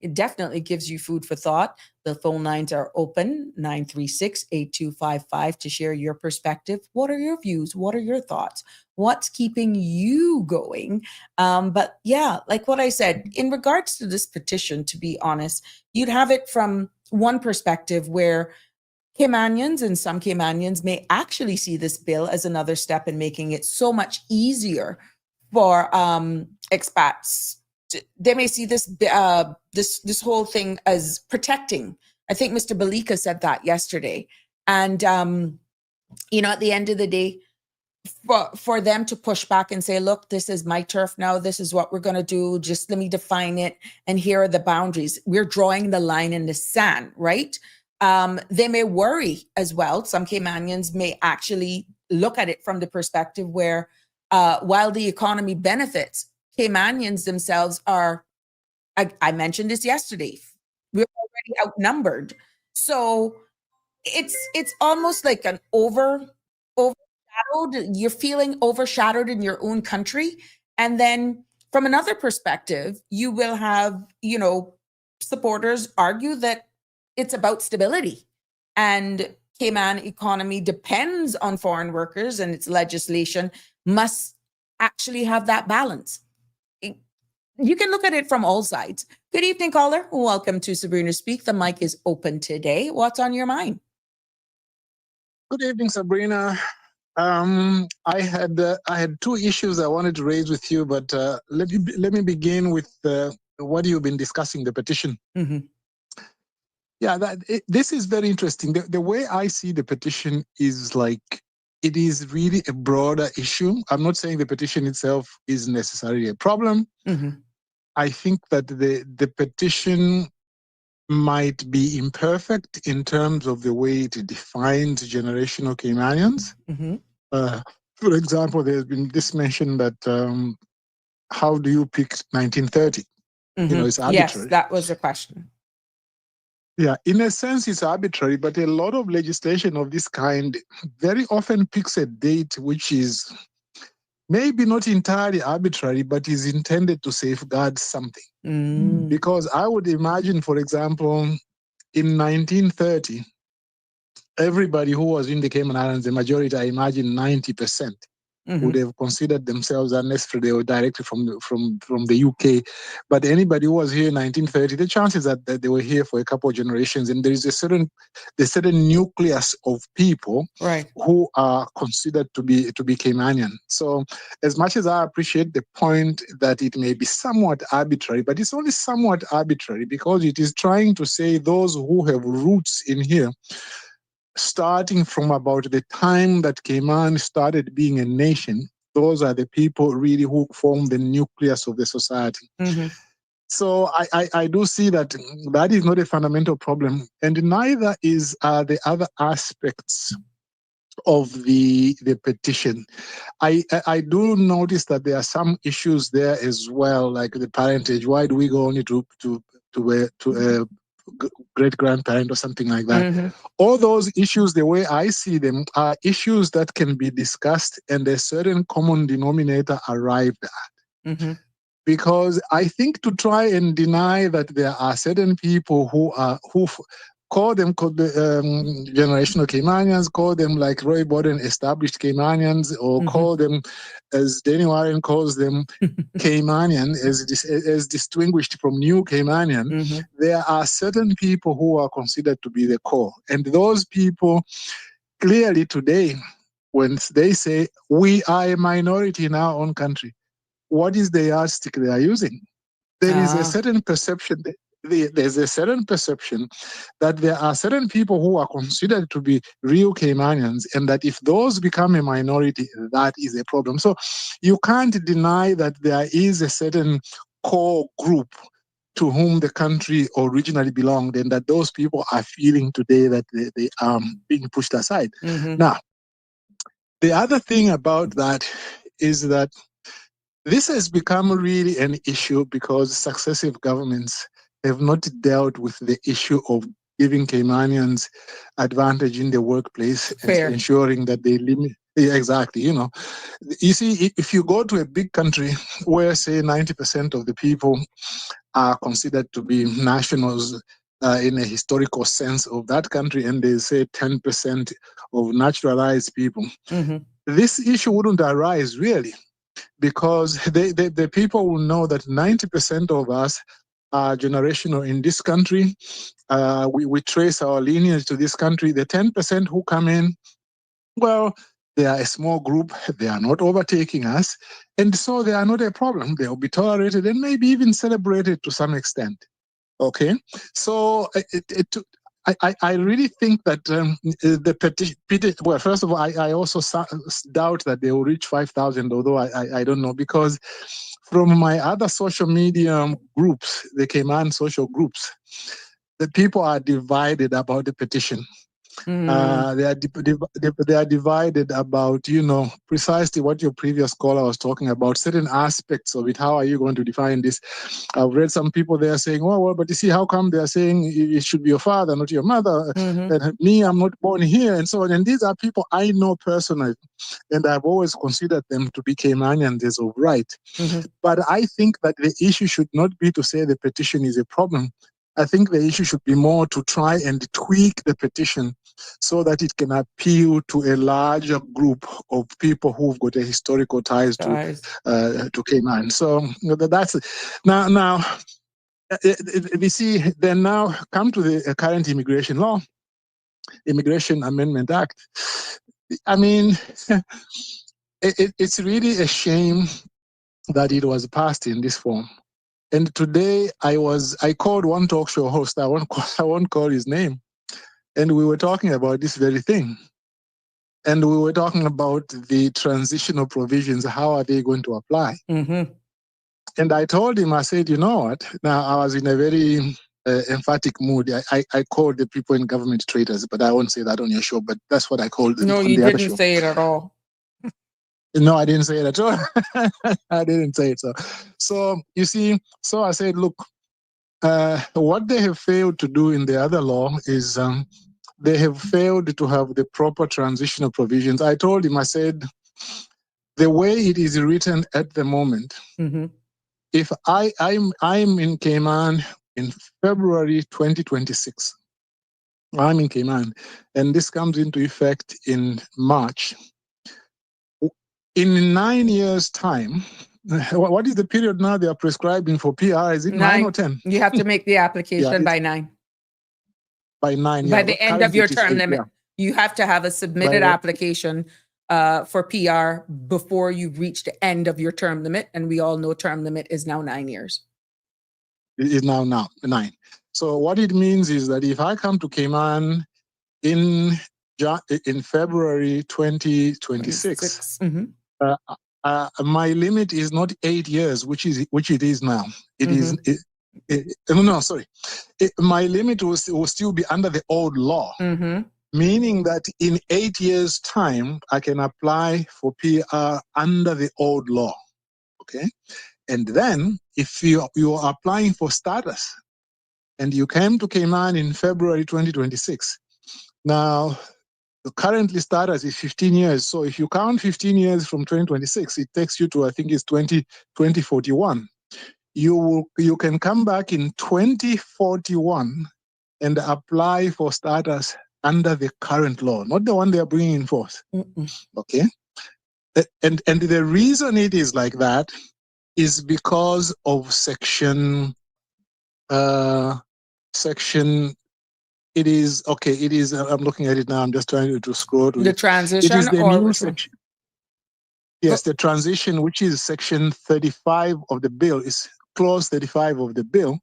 it definitely gives you food for thought. The phone lines are open, 936-8255, to share your perspective. What are your views? What are your thoughts? What's keeping you going? But yeah, like what I said, in regards to this petition, to be honest, you'd have it from one perspective where Caymanians and some Caymanians may actually see this bill as another step in making it so much easier for expats. They may see this this whole thing as protecting. I think Mr. Balika said that yesterday. And at the end of the day, for them to push back and say, look, this is my turf now. This is what we're going to do. Just let me define it. And here are the boundaries. We're drawing the line in the sand, right? They may worry as well. Some Caymanians may actually look at it from the perspective where while the economy benefits, Caymanians themselves are, I mentioned this yesterday, we're already outnumbered. So it's almost like an overshadowed, you're feeling overshadowed in your own country. And then from another perspective, you will have, supporters argue that it's about stability. And Cayman economy depends on foreign workers, and its legislation must actually have that balance. You can look at it from all sides. Good evening, caller. Welcome to Sabrina Speak. The mic is open today. What's on your mind? Good evening, Sabrina. I had two issues I wanted to raise with you, but let me begin with what you've been discussing, the petition. Mm-hmm. Yeah, this is very interesting. The way I see the petition is like it is really a broader issue. I'm not saying the petition itself is necessarily a problem. Mm-hmm. I think that the petition might be imperfect in terms of the way it defines generational Caymanians. Mm-hmm. For example, there's been this mention that how do you pick 1930? Mm-hmm. It's arbitrary. Yes, that was the question. Yeah, in a sense, it's arbitrary, but a lot of legislation of this kind very often picks a date which is maybe not entirely arbitrary, but is intended to safeguard something. Mm. Because I would imagine, for example, in 1930, everybody who was in the Cayman Islands, the majority, I imagine 90%, would have considered themselves, unless they were directly from the UK. But anybody who was here in 1930, the chances that they were here for a couple of generations, and there is a certain nucleus of people who are considered to be Caymanian. So as much as I appreciate the point that it may be somewhat arbitrary, but it's only somewhat arbitrary because it is trying to say those who have roots in here, starting from about the time that Cayman started being a nation, those are the people really who form the nucleus of the society. Mm-hmm. So I do see that is not a fundamental problem, and neither is the other aspects of the petition. I do notice that there are some issues there as well, like the parentage. Why do we go only to a great-grandparent or something like that? Mm-hmm. All those issues, the way I see them, are issues that can be discussed and a certain common denominator arrived at. Mm-hmm. Because I think to try and deny that there are certain people who call them generational Caymanians, call them like Roy Borden established Caymanians, or call them, as Danny Warren calls them, Caymanian, as distinguished from New Caymanian. There are certain people who are considered to be the core. And those people, clearly today, when they say, we are a minority in our own country, what is the yardstick they are using? There is a certain perception. There's a certain perception that there are certain people who are considered to be real Caymanians, and that if those become a minority, that is a problem. So you can't deny that there is a certain core group to whom the country originally belonged, and that those people are feeling today that they are being pushed aside. Now, the other thing about that is that this has become really an issue because successive governments have not dealt with the issue of giving Caymanians advantage in the workplace and ensuring that they limit. Exactly, You see, if you go to a big country where, say, 90% of the people are considered to be nationals in a historical sense of that country, and they say 10% of naturalized people, this issue wouldn't arise really, because the people will know that 90% of us are generational in this country. We trace our lineage to this country. The 10% who come in, well, they are a small group. They are not overtaking us. And so they are not a problem. They will be tolerated and maybe even celebrated to some extent. Okay? So I really think that the petition, well, first of all, I also doubt that they will reach 5,000, although I don't know, because from my other social media groups, the Cayman social groups, the people are divided about the petition. They are divided about, precisely what your previous caller was talking about, certain aspects of it. How are you going to define this? I've read some people there saying, oh, well, but you see, how come they are saying it should be your father, not your mother? And me, I'm not born here, and so on. And these are people I know personally, and I've always considered them to be Caymanians as of right. But I think that the issue should not be to say the petition is a problem. I think the issue should be more to try and tweak the petition so that it can appeal to a larger group of people who've got a historical ties to Cayman. So that's it. Now, we see they now come to the current immigration law, Immigration Amendment Act. I mean, it's really a shame that it was passed in this form. And today I called one talk show host. I won't call his name. And we were talking about this very thing. And we were talking about the transitional provisions. How are they going to apply? And I told him, I said, you know what? Now, I was in a very emphatic mood. I called the people in government traitors, but I won't say that on your show. But that's what I called them on the other show. No, you didn't say it at all. No, I didn't say it at all. I didn't say it. So you see, so I said, look, what they have failed to do in the other law is they have failed to have the proper transitional provisions. I told him, I said, the way it is written at the moment, if I'm in Cayman in February 2026, I'm in Cayman, and this comes into effect in March. In 9 years' time, what is the period now they are prescribing for PR? Is it 9 or 10? You have to make the application by 9. By 9, by the end of your term limit. You have to have a submitted application for PR before you reach the end of your term limit. And we all know term limit is now 9 years. It is now 9. So what it means is that if I come to Cayman in February 2026, my limit is not 8 years, which it is now. My limit will still be under the old law, meaning that in 8 years' time, I can apply for PR under the old law. Okay, and then if you are applying for status, and you came to Cayman in February 2026, now the currently status is 15 years. So if you count 15 years from 2026, it takes you to, I think it's 2041. You can come back in 2041 and apply for status under the current law, not the one they are bringing in force. Okay? And the reason it is like that is because of section, it is, I'm looking at it now, I'm just trying to scroll to the transition. It is the new section. Yes, the transition, which is section 35 of the bill, is clause 35 of the bill,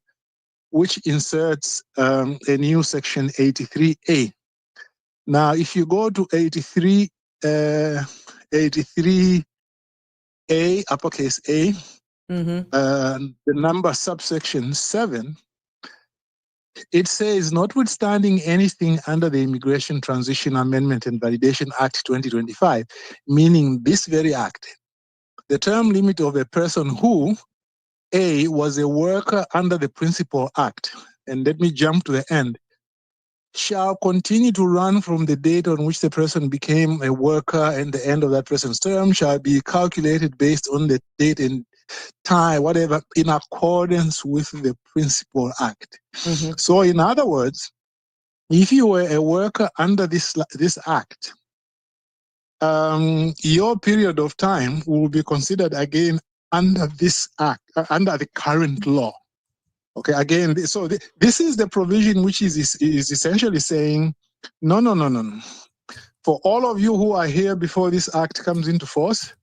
which inserts a new section 83A. Now, if you go to 83A, uppercase A, the number subsection 7, it says, notwithstanding anything under the Immigration Transition Amendment and Validation Act 2025, meaning this very act, the term limit of a person who, A, was a worker under the Principal Act, and let me jump to the end, shall continue to run from the date on which the person became a worker, and the end of that person's term shall be calculated based on the date and time, whatever, in accordance with the Principal Act. So in other words, if you were a worker under this act, your period of time will be considered again under this act, under the current law. Okay, again, so this is the provision which is essentially saying, no. For all of you who are here before this act comes into force,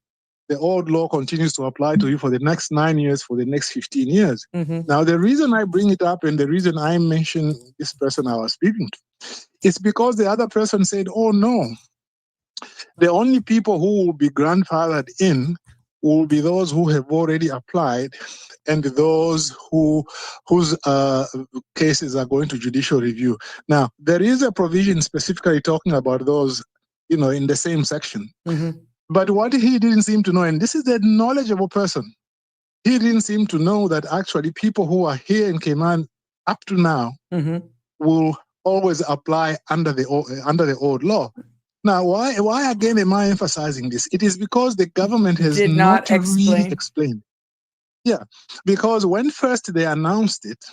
the old law continues to apply to you for the next 9 years, for the next 15 years. Mm-hmm. Now, the reason I bring it up and the reason I mention this person I was speaking to is because the other person said, oh no, the only people who will be grandfathered in will be those who have already applied and those whose cases are going to judicial review. Now, there is a provision specifically talking about those, in the same section. Mm-hmm. But what he didn't seem to know, and this is the knowledgeable person, he didn't seem to know that actually people who are here in Cayman up to now Mm-hmm. will always apply under the old law. Now, why again am I emphasizing this? It is because the government has Did not explain. really explained. Yeah, because when first they announced it,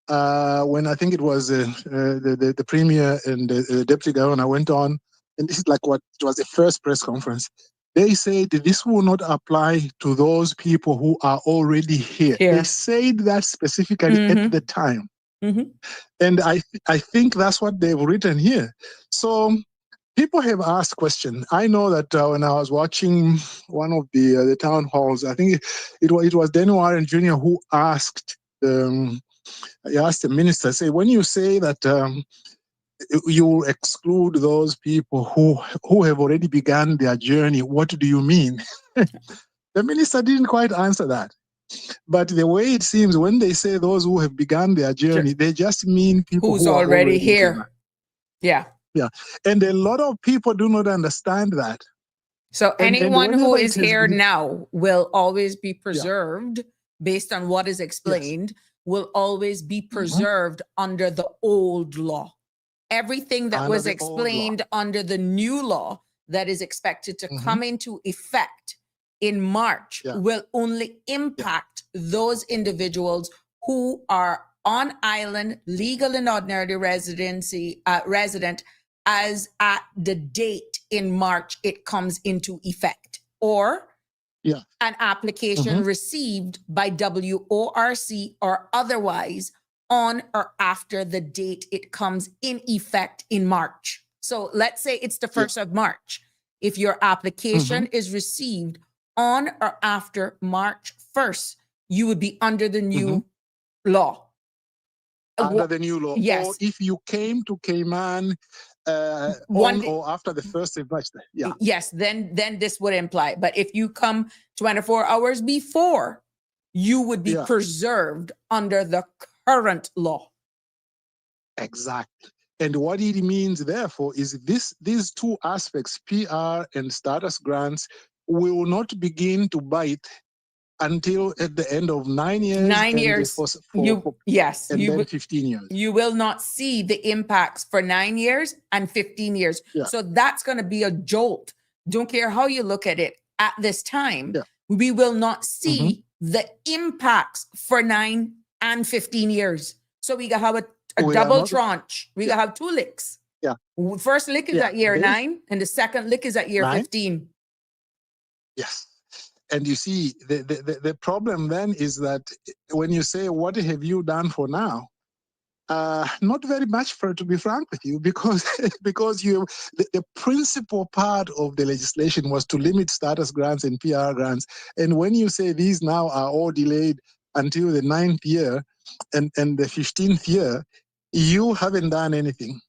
when I think it was the premier and the deputy governor went on, and this is like what it was the first press conference. They said this will not apply to those people who are already here. They said that specifically at the time. Mm-hmm. And I think that's what they've written here. So people have asked questions. I know that when I was watching one of the town halls, I think it was Daniel Warren Jr. who asked the minister, say, when you say that you exclude those people who have already begun their journey, what do you mean? The minister didn't quite answer that. But the way it seems, when they say those who have begun their journey, they just mean people who's who are already here. Yeah. And a lot of people do not understand that. So anyone who is here been, now will always be preserved based on what is explained, will always be preserved under the old law. Everything that was explained under the new law that is expected to come into effect in March will only impact those individuals who are on island, legal and ordinary resident as at the date in March it comes into effect, or an application received by WORC or otherwise on or after the date it comes in effect in March. So let's say it's the 1st of March. If your application is received on or after March 1st, you would be under the new law. Under the new law. Yes. Or if you came to Cayman on or after the 1st of March. Yeah. Yes, then this would imply. But if you come 24 hours before, you would be preserved under the current law. Exactly. And what it means, therefore, is these two aspects, PR and status grants, will not begin to bite until at the end of 9 years. 9 years. Then 15 years. You will not see the impacts for 9 years and 15 years. So that's going to be a jolt. Don't care how you look at it at this time. We will not see the impacts for 9 and 15 years. So we got to have a double tranche. We got to have 2 licks. First lick is at year 9 and the second lick is at year 15. Yes. And you see, the problem then is that when you say, what have you done for now? Not very much, to be frank with you, because the principal part of the legislation was to limit status grants and PR grants. And when you say these now are all delayed until the 9th year and the 15th year, you haven't done anything.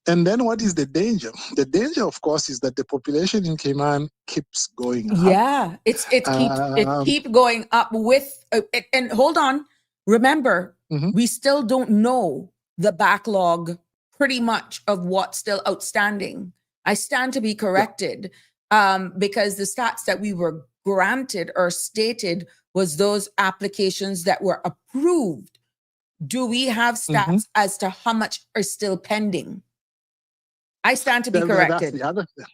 And then what is the danger? The danger, of course, is that the population in Cayman keeps going up. Yeah, it keeps going up with, and hold on, remember, we still don't know the backlog pretty much of what's still outstanding. I stand to be corrected because the stats that we were granted or stated was those applications that were approved. Do we have stats as to how much are still pending? I stand to be corrected. That's the other thing.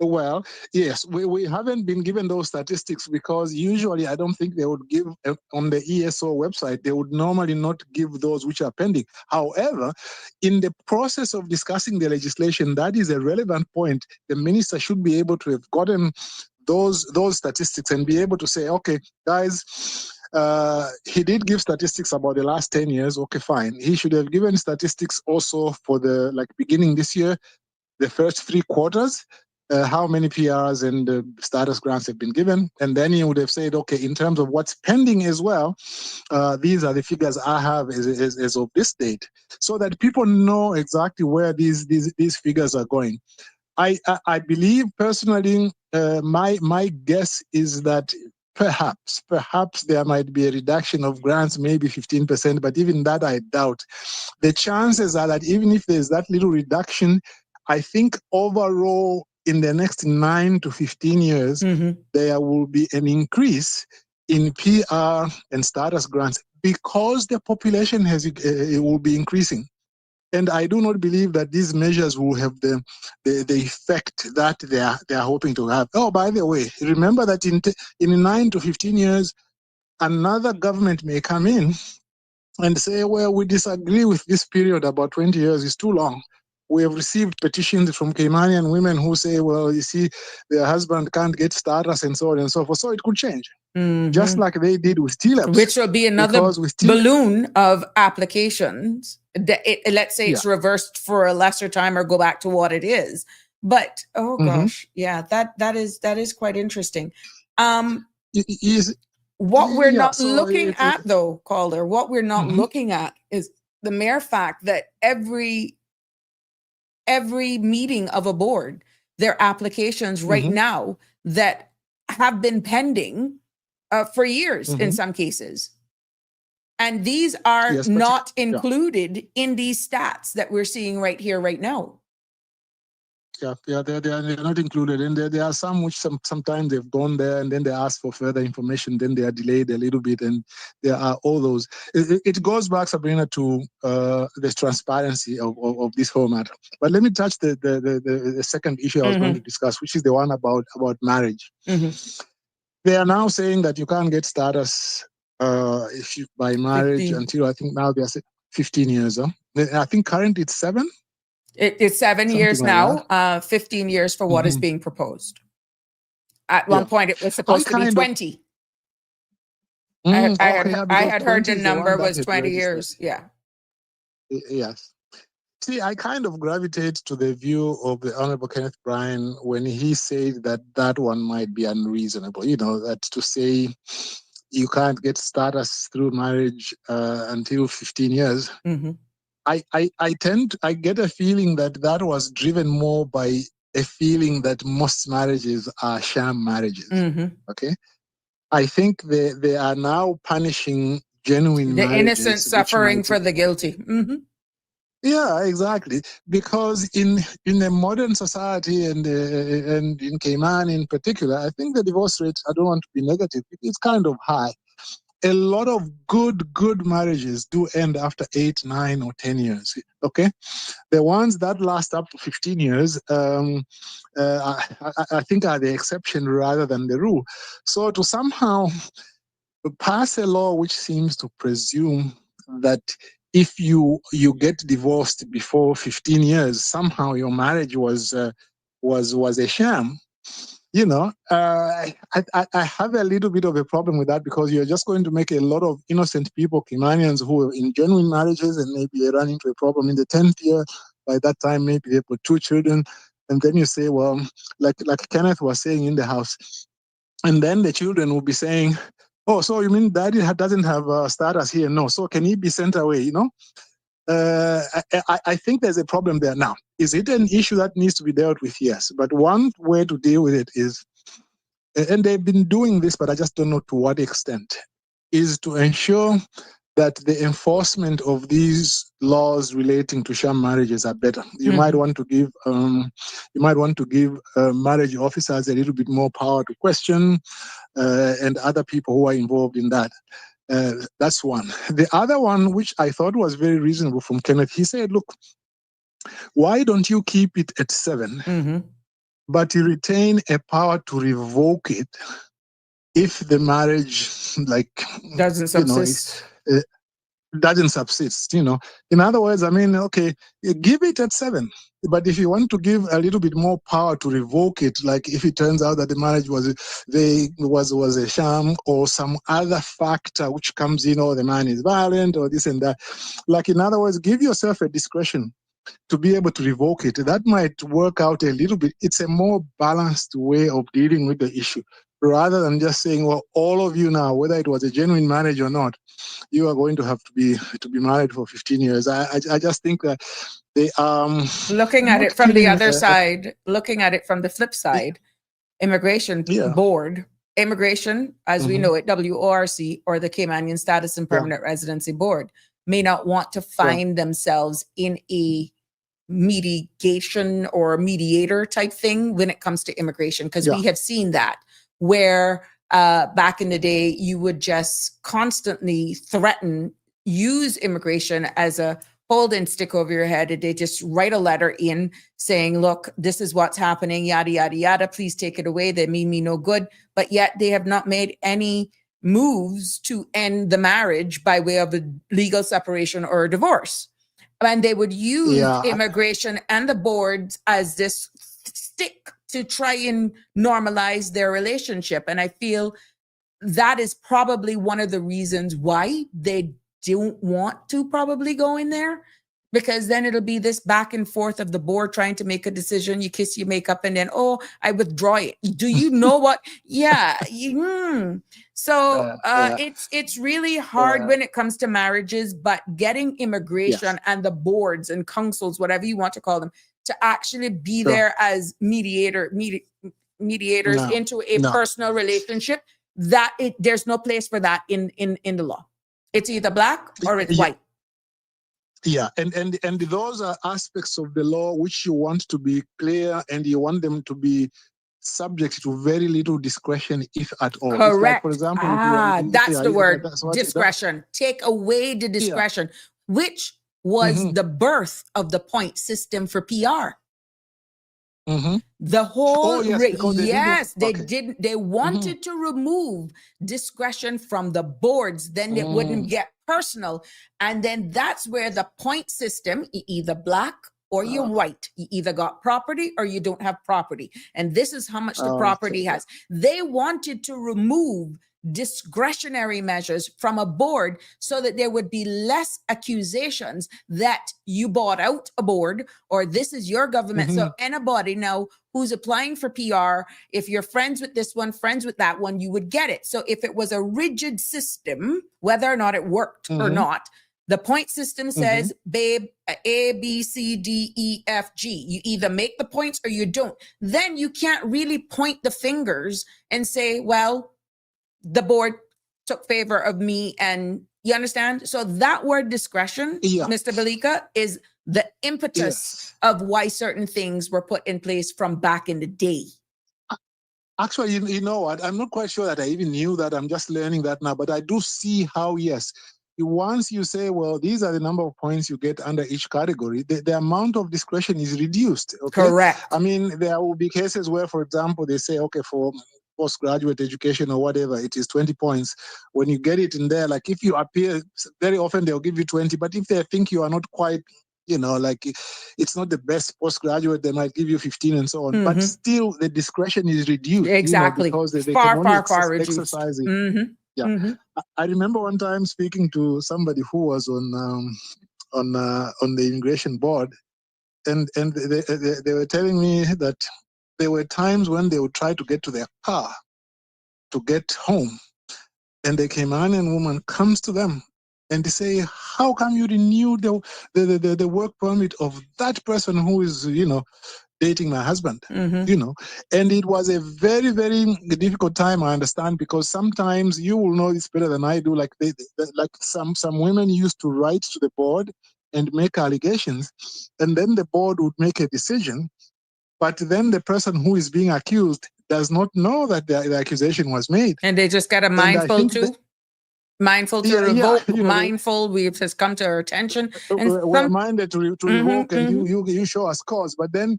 Well, yes, we haven't been given those statistics because usually I don't think they would give on the ESO website, they would normally not give those which are pending. However, in the process of discussing the legislation, that is a relevant point. The minister should be able to have gotten those statistics and be able to say, okay, guys, He did give statistics about the last 10 years. Okay, fine. He should have given statistics also for the beginning this year, the first 3 quarters, how many PRs and status grants have been given. And then he would have said, okay, in terms of what's pending as well, these are the figures I have as of this date, so that people know exactly where these figures are going. I believe personally, my guess is that perhaps there might be a reduction of grants, maybe 15%, but even that I doubt. The chances are that even if there's that little reduction, I think overall in the next 9 to 15 years, there will be an increase in PR and status grants because the population it will be increasing. And I do not believe that these measures will have the effect that they are hoping to have. Oh, by the way, remember that in 9 to 15 years, another government may come in and say, well, we disagree with this period, about 20 years is too long. We have received petitions from Caymanian women who say, well, you see, their husband can't get status and so on and so forth. So it could change. Just like they did with TLEPs. Which will be another balloon of applications. Let's say it's reversed for a lesser time or go back to what it is. But, gosh, yeah, that is quite interesting. What we're not looking at, though, Calder, what we're not looking at is the mere fact that every meeting of a board, there are applications right now that have been pending for years in some cases. And these are not included in these stats that we're seeing right here, right now. Yeah, they're not included. And there are some which sometimes they've gone there and then they ask for further information, then they are delayed a little bit, and there are all those. It goes back, Sabrina, to the transparency of this whole matter. But let me touch the second issue I was going to discuss, which is the one about marriage. They are now saying that you can't get status if you by marriage 15. Until I think now they are 15 years. I think currently it's 7. It's 7 years like now, 15 years for what is being proposed. At one point, it was supposed to be 20. I had heard the number was 20 years. Yeah. Yes. See, I kind of gravitate to the view of the Honorable Kenneth Bryan when he said that one might be unreasonable. You know, that to say you can't get status through marriage until 15 years. I get a feeling that was driven more by a feeling that most marriages are sham marriages. Okay, I think they are now punishing genuine the marriages, innocent suffering for the guilty. Yeah, exactly. Because in a modern society and in Cayman in particular, I think the divorce rate, I don't want to be negative, it's kind of high. A lot of good marriages do end after 8, 9, or 10 years. Okay, the ones that last up to 15 years, I think are the exception rather than the rule. So to somehow pass a law which seems to presume that if you get divorced before 15 years, somehow your marriage was a sham. You know, I have a little bit of a problem with that, because you're just going to make a lot of innocent people, Caymanians, who are in genuine marriages, and maybe they run into a problem in the 10th year. By that time, maybe they've got 2 children. And then you say, well, like Kenneth was saying in the house, and then the children will be saying, oh, so you mean daddy doesn't have status here? No, so can he be sent away, you know? I think there's a problem there. Now, is it an issue that needs to be dealt with? Yes. But one way to deal with it is, and they've been doing this, but I just don't know to what extent, is to ensure that the enforcement of these laws relating to sham marriages are better. You might want to give marriage officers a little bit more power to question, and other people who are involved in that. That's one. The other one, which I thought was very reasonable from Kenneth, he said, look, why don't you keep it at 7, but you retain a power to revoke it if the marriage, doesn't subsist? doesn't subsist, In other words, I mean, okay, you give it at 7. But if you want to give a little bit more power to revoke it, like if it turns out that the marriage was a sham or some other factor which comes in, or the man is violent or this and that, like in other words, give yourself a discretion to be able to revoke it. That might work out a little bit. It's a more balanced way of dealing with the issue, rather than just saying, well, all of you now, whether it was a genuine marriage or not, you are going to have to be married for 15 years. I just think that they looking at it from the other side, looking at it from the flip side, immigration board, immigration, as we know it, WORC, or the Caymanian Status and Permanent Residency Board, may not want to find themselves in a mediation or mediator type thing when it comes to immigration, because we have seen that where back in the day you would just constantly threaten, use immigration as a holding stick over your head, and they just write a letter in saying, look, this is what's happening, yada yada yada, please take it away, they mean me no good. But yet they have not made any moves to end the marriage by way of a legal separation or a divorce. And they would use immigration and the boards as this stick to try and normalize their relationship. And I feel that is probably one of the reasons why they don't want to probably go in there, because then it'll be this back and forth of the board trying to make a decision. You kiss your makeup and then, oh, I withdraw it. Do you know what? So it's really hard when it comes to marriages, but getting immigration and the boards and councils, whatever you want to call them, to actually be there as mediators into a personal relationship, there's no place for that in the law. It's either black or it's white. Yeah, and those are aspects of the law which you want to be clear, and you want them to be subject to very little discretion, if at all. Correct. Like, for example, that's the word, discretion. Take away the discretion, which was the birth of the point system for PR. The whole they wanted to remove discretion from the boards, then it wouldn't get personal. And then that's where the point system, either black or you're white, you either got property or you don't have property, and this is how much the property has. They wanted to remove discretionary measures from a board so that there would be less accusations that you bought out a board or this is your government. So anybody now who's applying for PR, if you're friends with this one, friends with that one, you would get it. So if it was a rigid system, whether or not it worked or not, the point system says, babe, A, B, C, D, E, F, G. You either make the points or you don't. Then you can't really point the fingers and say, well, the board took favor of me, and you understand? So that word discretion, Mr. Balika, is the impetus of why certain things were put in place from back in the day. Actually, you know what? I'm not quite sure that I even knew that. I'm just learning that now, but I do see how, once you say, well, these are the number of points you get under each category, the amount of discretion is reduced. Okay? Correct. I mean, there will be cases where, for example, they say, okay, for postgraduate education or whatever, it is 20 points. When you get it in there, like if you appear, very often they'll give you 20, but if they think you are not quite, like it's not the best postgraduate, they might give you 15 and so on. But still, the discretion is reduced. Exactly. Because they far reduced. Exercise it. I remember one time speaking to somebody who was on the immigration board, and they were telling me that there were times when they would try to get to their car to get home, and the Caymanian woman comes to them and they say, how come you renew the work permit of that person who is, dating my husband, and it was a very, very difficult time, I understand, because sometimes you will know this better than I do, like some women used to write to the board and make allegations, and then the board would make a decision, but then the person who is being accused does not know that the accusation was made. And they just got a mindful to revoke, mindful, we've just come to our attention. And we're minded to revoke, and you show us cause. But then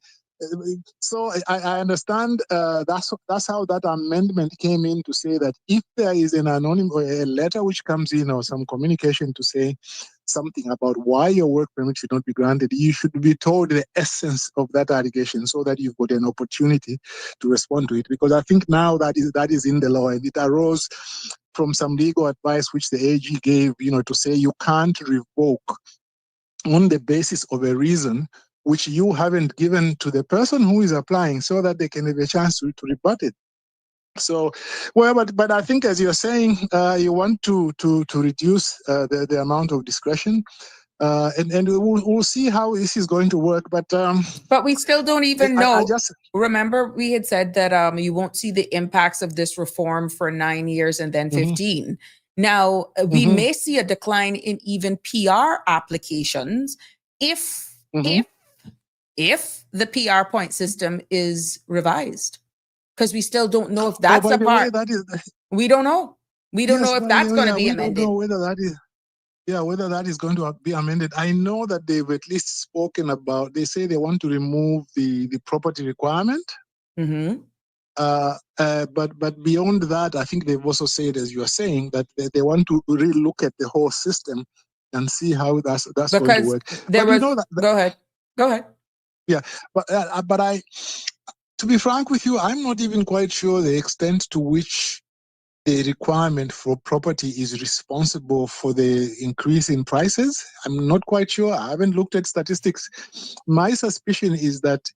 So I understand that's how that amendment came in, to say that if there is an anonymous or a letter which comes in, or some communication to say something about why your work permit should not be granted, you should be told the essence of that allegation, so that you've got an opportunity to respond to it. Because I think now that is in the law, and it arose from some legal advice which the AG gave, to say you can't revoke on the basis of a reason which you haven't given to the person who is applying, so that they can have a chance to rebut it. So, well, but I think, as you're saying, you want to reduce the amount of discretion, and we'll see how this is going to work. But we still don't even know. I just remember we had said that you won't see the impacts of this reform for 9 years and then 15. Mm-hmm. Now we may see a decline in even PR applications if the PR point system is revised, because we still don't know if that's a part. We don't know. We don't know if that's going to be amended. We don't know whether that is. Yeah, whether that is going to be amended. I know that they've at least spoken about. They say they want to remove the property requirement. Mm-hmm. But beyond that, I think they've also said, as you are saying, that they want to really look at the whole system and see how that's going to work. Go ahead. Yeah, but to be frank with you, I'm not even quite sure the extent to which the requirement for property is responsible for the increase in prices. I'm not quite sure. I haven't looked at statistics. My suspicion is that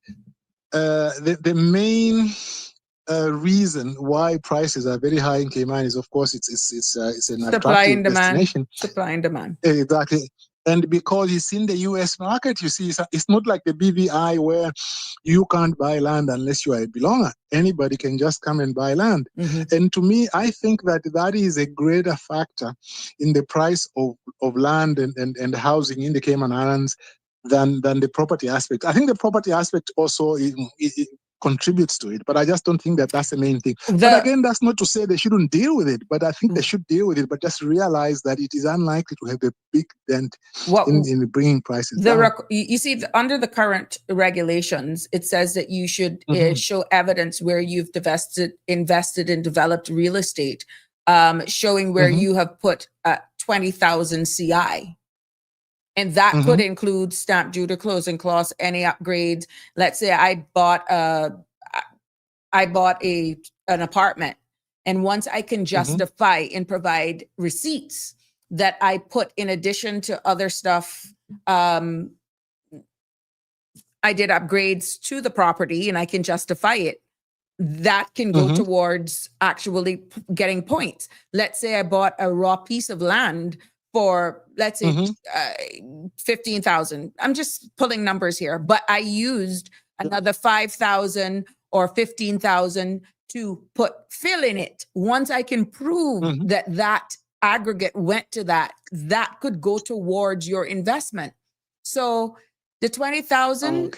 the main reason why prices are very high in Cayman is, of course, it's an attractive destination. Supply and demand. Exactly. And because it's in the US market, you see, it's not like the BVI where you can't buy land unless you are a belonger. Anybody can just come and buy land. Mm-hmm. And to me, I think that is a greater factor in the price of land and housing in the Cayman Islands than the property aspect. I think the property aspect also it contributes to it, but I just don't think that's the main thing. But again, that's not to say they shouldn't deal with it, but I think they should deal with it, but just realize that it is unlikely to have a big dent in bringing prices down. You see, under the current regulations, it says that you should show evidence where you've invested in developed real estate, showing where you have put 20,000 CI. And that could include stamp duty, closing costs, any upgrades. Let's say I bought an apartment, and once I can justify and provide receipts that I put in addition to other stuff, I did upgrades to the property, and I can justify it. That can go towards actually getting points. Let's say I bought a raw piece of land for, let's say, 15,000. I'm just pulling numbers here, but I used another 5,000 or 15,000 to put fill in it. Once I can prove that aggregate went to that could go towards your investment. So the 20,000,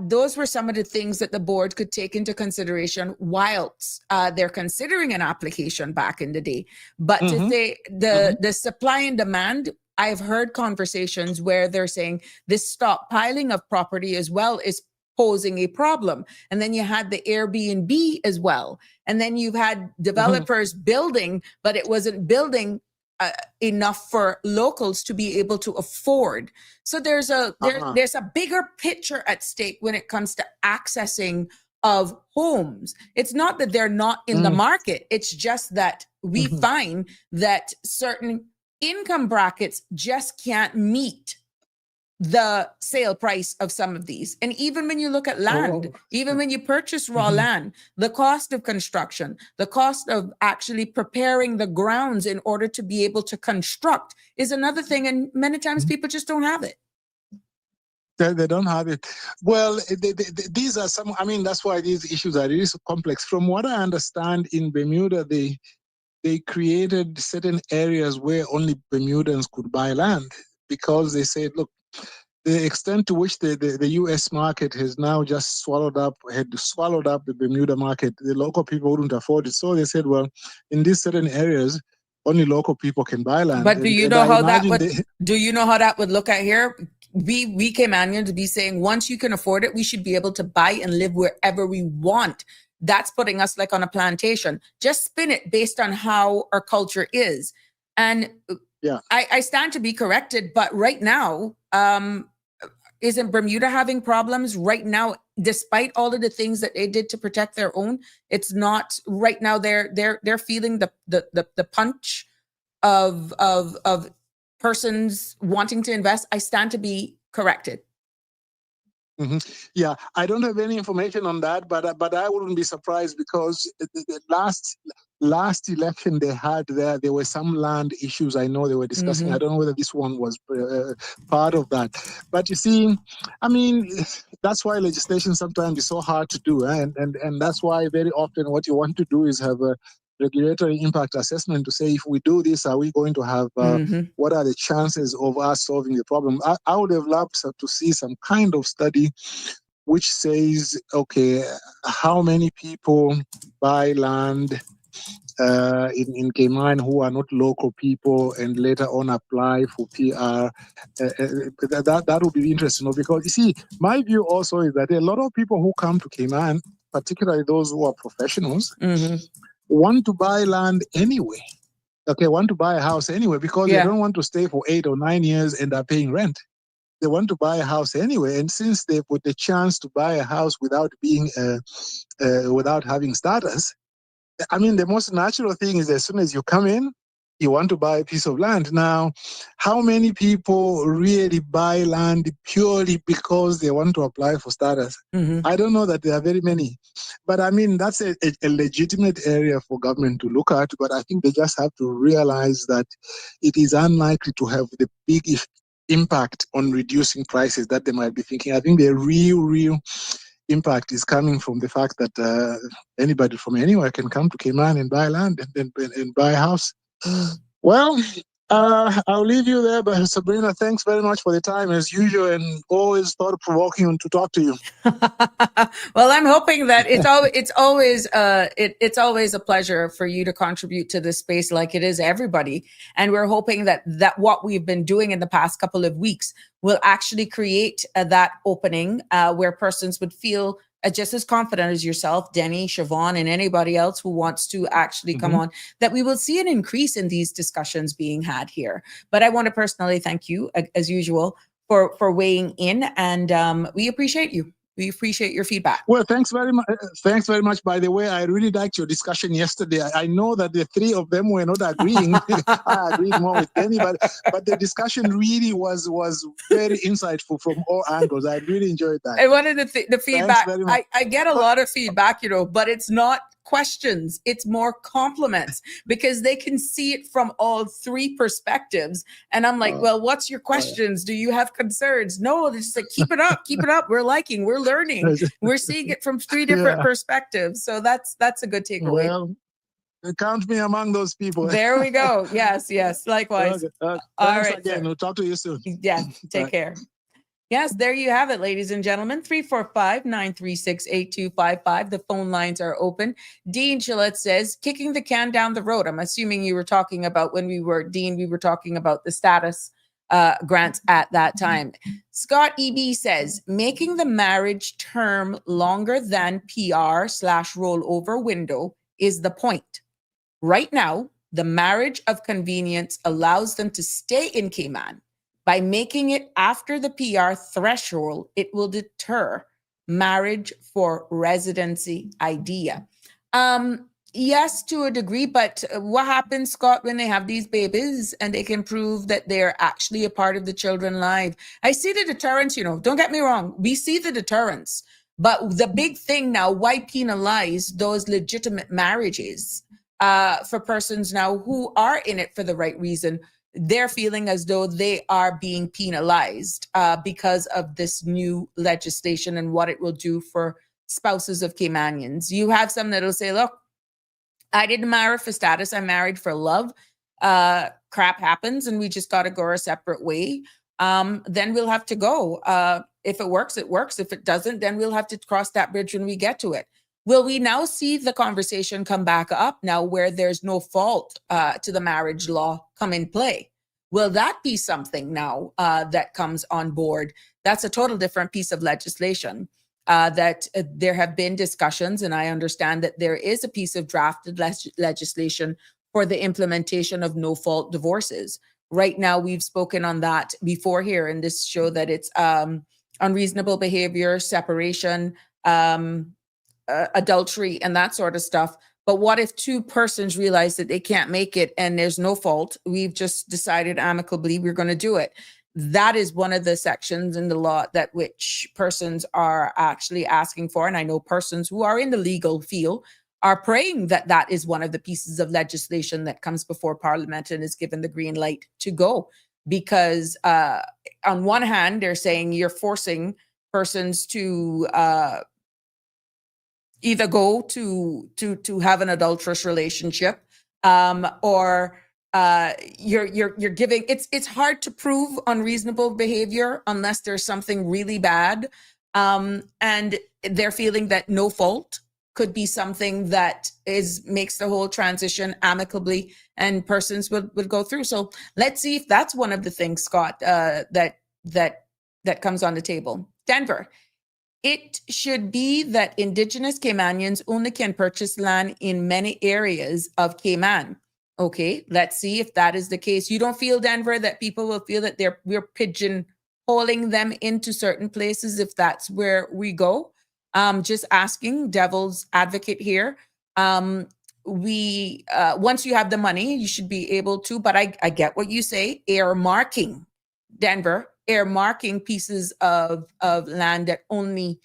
those were some of the things that the board could take into consideration whilst they're considering an application back in the day. But to say the supply and demand, I've heard conversations where they're saying this stockpiling of property as well is posing a problem. And then you had the Airbnb as well. And then you've had developers building, but it wasn't building enough for locals to be able to afford. So there's a bigger picture at stake when it comes to accessing of homes. It's not that they're not in the market. It's just that we find that certain income brackets just can't meet the sale price of some of these. And even when you look at land, even when you purchase raw land, the cost of construction, the cost of actually preparing the grounds in order to be able to construct is another thing. And many times people just don't have it. They don't have it. Well, these are some, that's why these issues are really so complex. From what I understand, in Bermuda, they created certain areas where only Bermudans could buy land, because they said, look, the extent to which the U.S. market has now just swallowed up the Bermuda market, the local people wouldn't afford it. So they said, well, in these certain areas, only local people can buy land. But do you know how that would look at here? we Caymanians be saying, once you can afford it, we should be able to buy and live wherever we want. That's putting us like on a plantation. Just spin it based on how our culture is. And yeah, I stand to be corrected, but right now, isn't Bermuda having problems right now, despite all of the things that they did to protect their own? It's not right now. They're feeling the punch of persons wanting to invest. I stand to be corrected. Mm-hmm. Yeah, I don't have any information on that, but I wouldn't be surprised because the last election they had there were some land issues. I know they were discussing. I don't know whether this one was part of that. But you see, I mean, that's why legislation sometimes is so hard to do, and that's why very often what you want to do is have a regulatory impact assessment to say, if we do this, are we going to have what are the chances of us solving the problem? I would have loved to see some kind of study which says, okay, how many people buy land in Cayman who are not local people and later on apply for PR. That would be interesting, because you see, my view also is that a lot of people who come to Cayman, particularly those who are professionals, want to buy land anyway. Okay, want to buy a house anyway, because they don't want to stay for 8 or 9 years and are paying rent. They want to buy a house anyway, and since they put the chance to buy a house without being without having starters, I mean, the most natural thing is, as soon as you come in, you want to buy a piece of land. Now, how many people really buy land purely because they want to apply for starters? I don't know that there are very many. But I mean, that's a legitimate area for government to look at. But I think they just have to realize that it is unlikely to have the big impact on reducing prices that they might be thinking. I think the real impact is coming from the fact that anybody from anywhere can come to Cayman and buy land and buy a house. Well, I'll leave you there, but Sabrina, thanks very much for the time as usual, and always thought-provoking to talk to you. Well, I'm hoping that it's always a pleasure for you to contribute to this space, like it is everybody. And we're hoping that what we've been doing in the past couple of weeks will actually create that opening where persons would feel just as confident as yourself, Denny, Siobhan, and anybody else who wants to actually come on, that we will see an increase in these discussions being had here. But I want to personally thank you, as usual, for weighing in, and we appreciate you. We appreciate your feedback. Well, thanks very much. Thanks very much. By the way, I really liked your discussion yesterday. I know that the three of them were not agreeing. I agreed more with Denny, but the discussion really was very insightful from all angles. I really enjoyed that. And one of the feedback, I get a lot of feedback, but it's not questions, it's more compliments, because they can see it from all three perspectives. And I'm like, well, what's your questions? Do you have concerns? No, they're just like, keep it up. We're liking, we're learning, we're seeing it from three different perspectives. So that's a good takeaway. Well, count me among those people. There we go. Yes, likewise. Okay. All right, again. We'll talk to you soon. Yeah, take care. Yes, there you have it, ladies and gentlemen. 345-936-8255. The phone lines are open. Dean Gillette says, kicking the can down the road. I'm assuming you were talking about we were talking about the status grants at that time. Scott EB says, making the marriage term longer than PR/rollover window is the point. Right now, the marriage of convenience allows them to stay in Cayman. By making it after the PR threshold, it will deter marriage for residency idea. Yes, to a degree, but what happens, Scott, when they have these babies and they can prove that they're actually a part of the children's life? I see the deterrence, don't get me wrong. We see the deterrence, but the big thing now, why penalize those legitimate marriages for persons now who are in it for the right reason? They're feeling as though they are being penalized because of this new legislation and what it will do for spouses of Caymanians. You have some that'll say, look, I didn't marry for status. I married for love. Crap happens and we just got to go our separate way. Then we'll have to go. If it works, it works. If it doesn't, then we'll have to cross that bridge when we get to it. Will we now see the conversation come back up now where there's no fault to the marriage law come in play? Will that be something now that comes on board? That's a total different piece of legislation. That there have been discussions, and I understand that there is a piece of drafted legislation for the implementation of no-fault divorces. Right now, we've spoken on that before here in this show, that it's unreasonable behavior, separation, adultery, and that sort of stuff. But what if two persons realize that they can't make it and there's no fault? We've just decided amicably we're going to do it. That is one of the sections in the law that which persons are actually asking for. And I know persons who are in the legal field are praying that that is one of the pieces of legislation that comes before Parliament and is given the green light to go. Because on one hand, they're saying you're forcing persons to either go to have an adulterous relationship, or you're giving. It's hard to prove unreasonable behavior unless there's something really bad, and they're feeling that no fault could be something that makes the whole transition amicably and persons would go through. So let's see if that's one of the things, Scott, that comes on the table. Denver. It should be that Indigenous Caymanians only can purchase land in many areas of Cayman. Okay, let's see if that is the case. You don't feel, Denver, that people will feel that we're pigeonholing them into certain places if that's where we go? Just asking, devil's advocate here. Once you have the money, you should be able to, but I get what you say, earmarking, Denver, earmarking pieces of land that only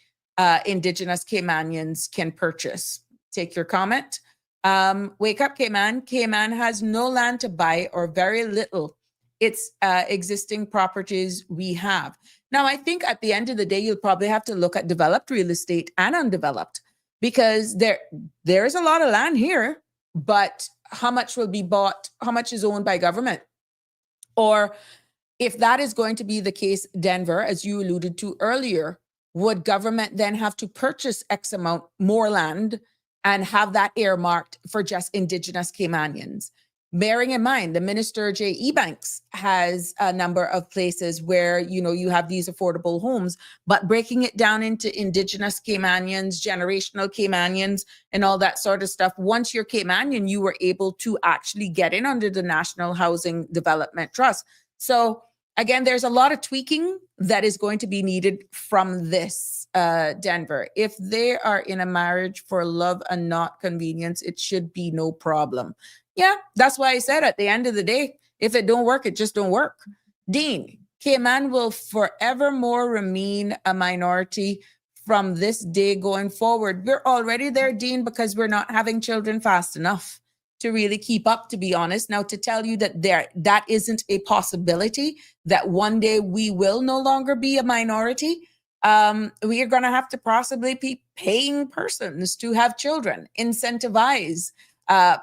Indigenous Caymanians can purchase. Take your comment. Wake up, Cayman. Cayman has no land to buy or very little. It's existing properties we have. Now, I think at the end of the day, you'll probably have to look at developed real estate and undeveloped, because there is a lot of land here, but how much will be bought? How much is owned by government? Or if that is going to be the case, Denver, as you alluded to earlier, would government then have to purchase X amount more land and have that earmarked for just Indigenous Caymanians? Bearing in mind, the Minister J. Ebanks has a number of places where, you have these affordable homes, but breaking it down into Indigenous Caymanians, generational Caymanians, and all that sort of stuff. Once you're Caymanian, you were able to actually get in under the National Housing Development Trust. So again, there's a lot of tweaking that is going to be needed from this, Denver. If they are in a marriage for love and not convenience, it should be no problem. Yeah, that's why I said at the end of the day, if it don't work, it just don't work. Dean, Cayman will forevermore remain a minority from this day going forward. We're already there, Dean, because we're not having children fast enough to really keep up, to be honest. Now, to tell you that isn't a possibility, that one day we will no longer be a minority, we are going to have to possibly be paying persons to have children, incentivize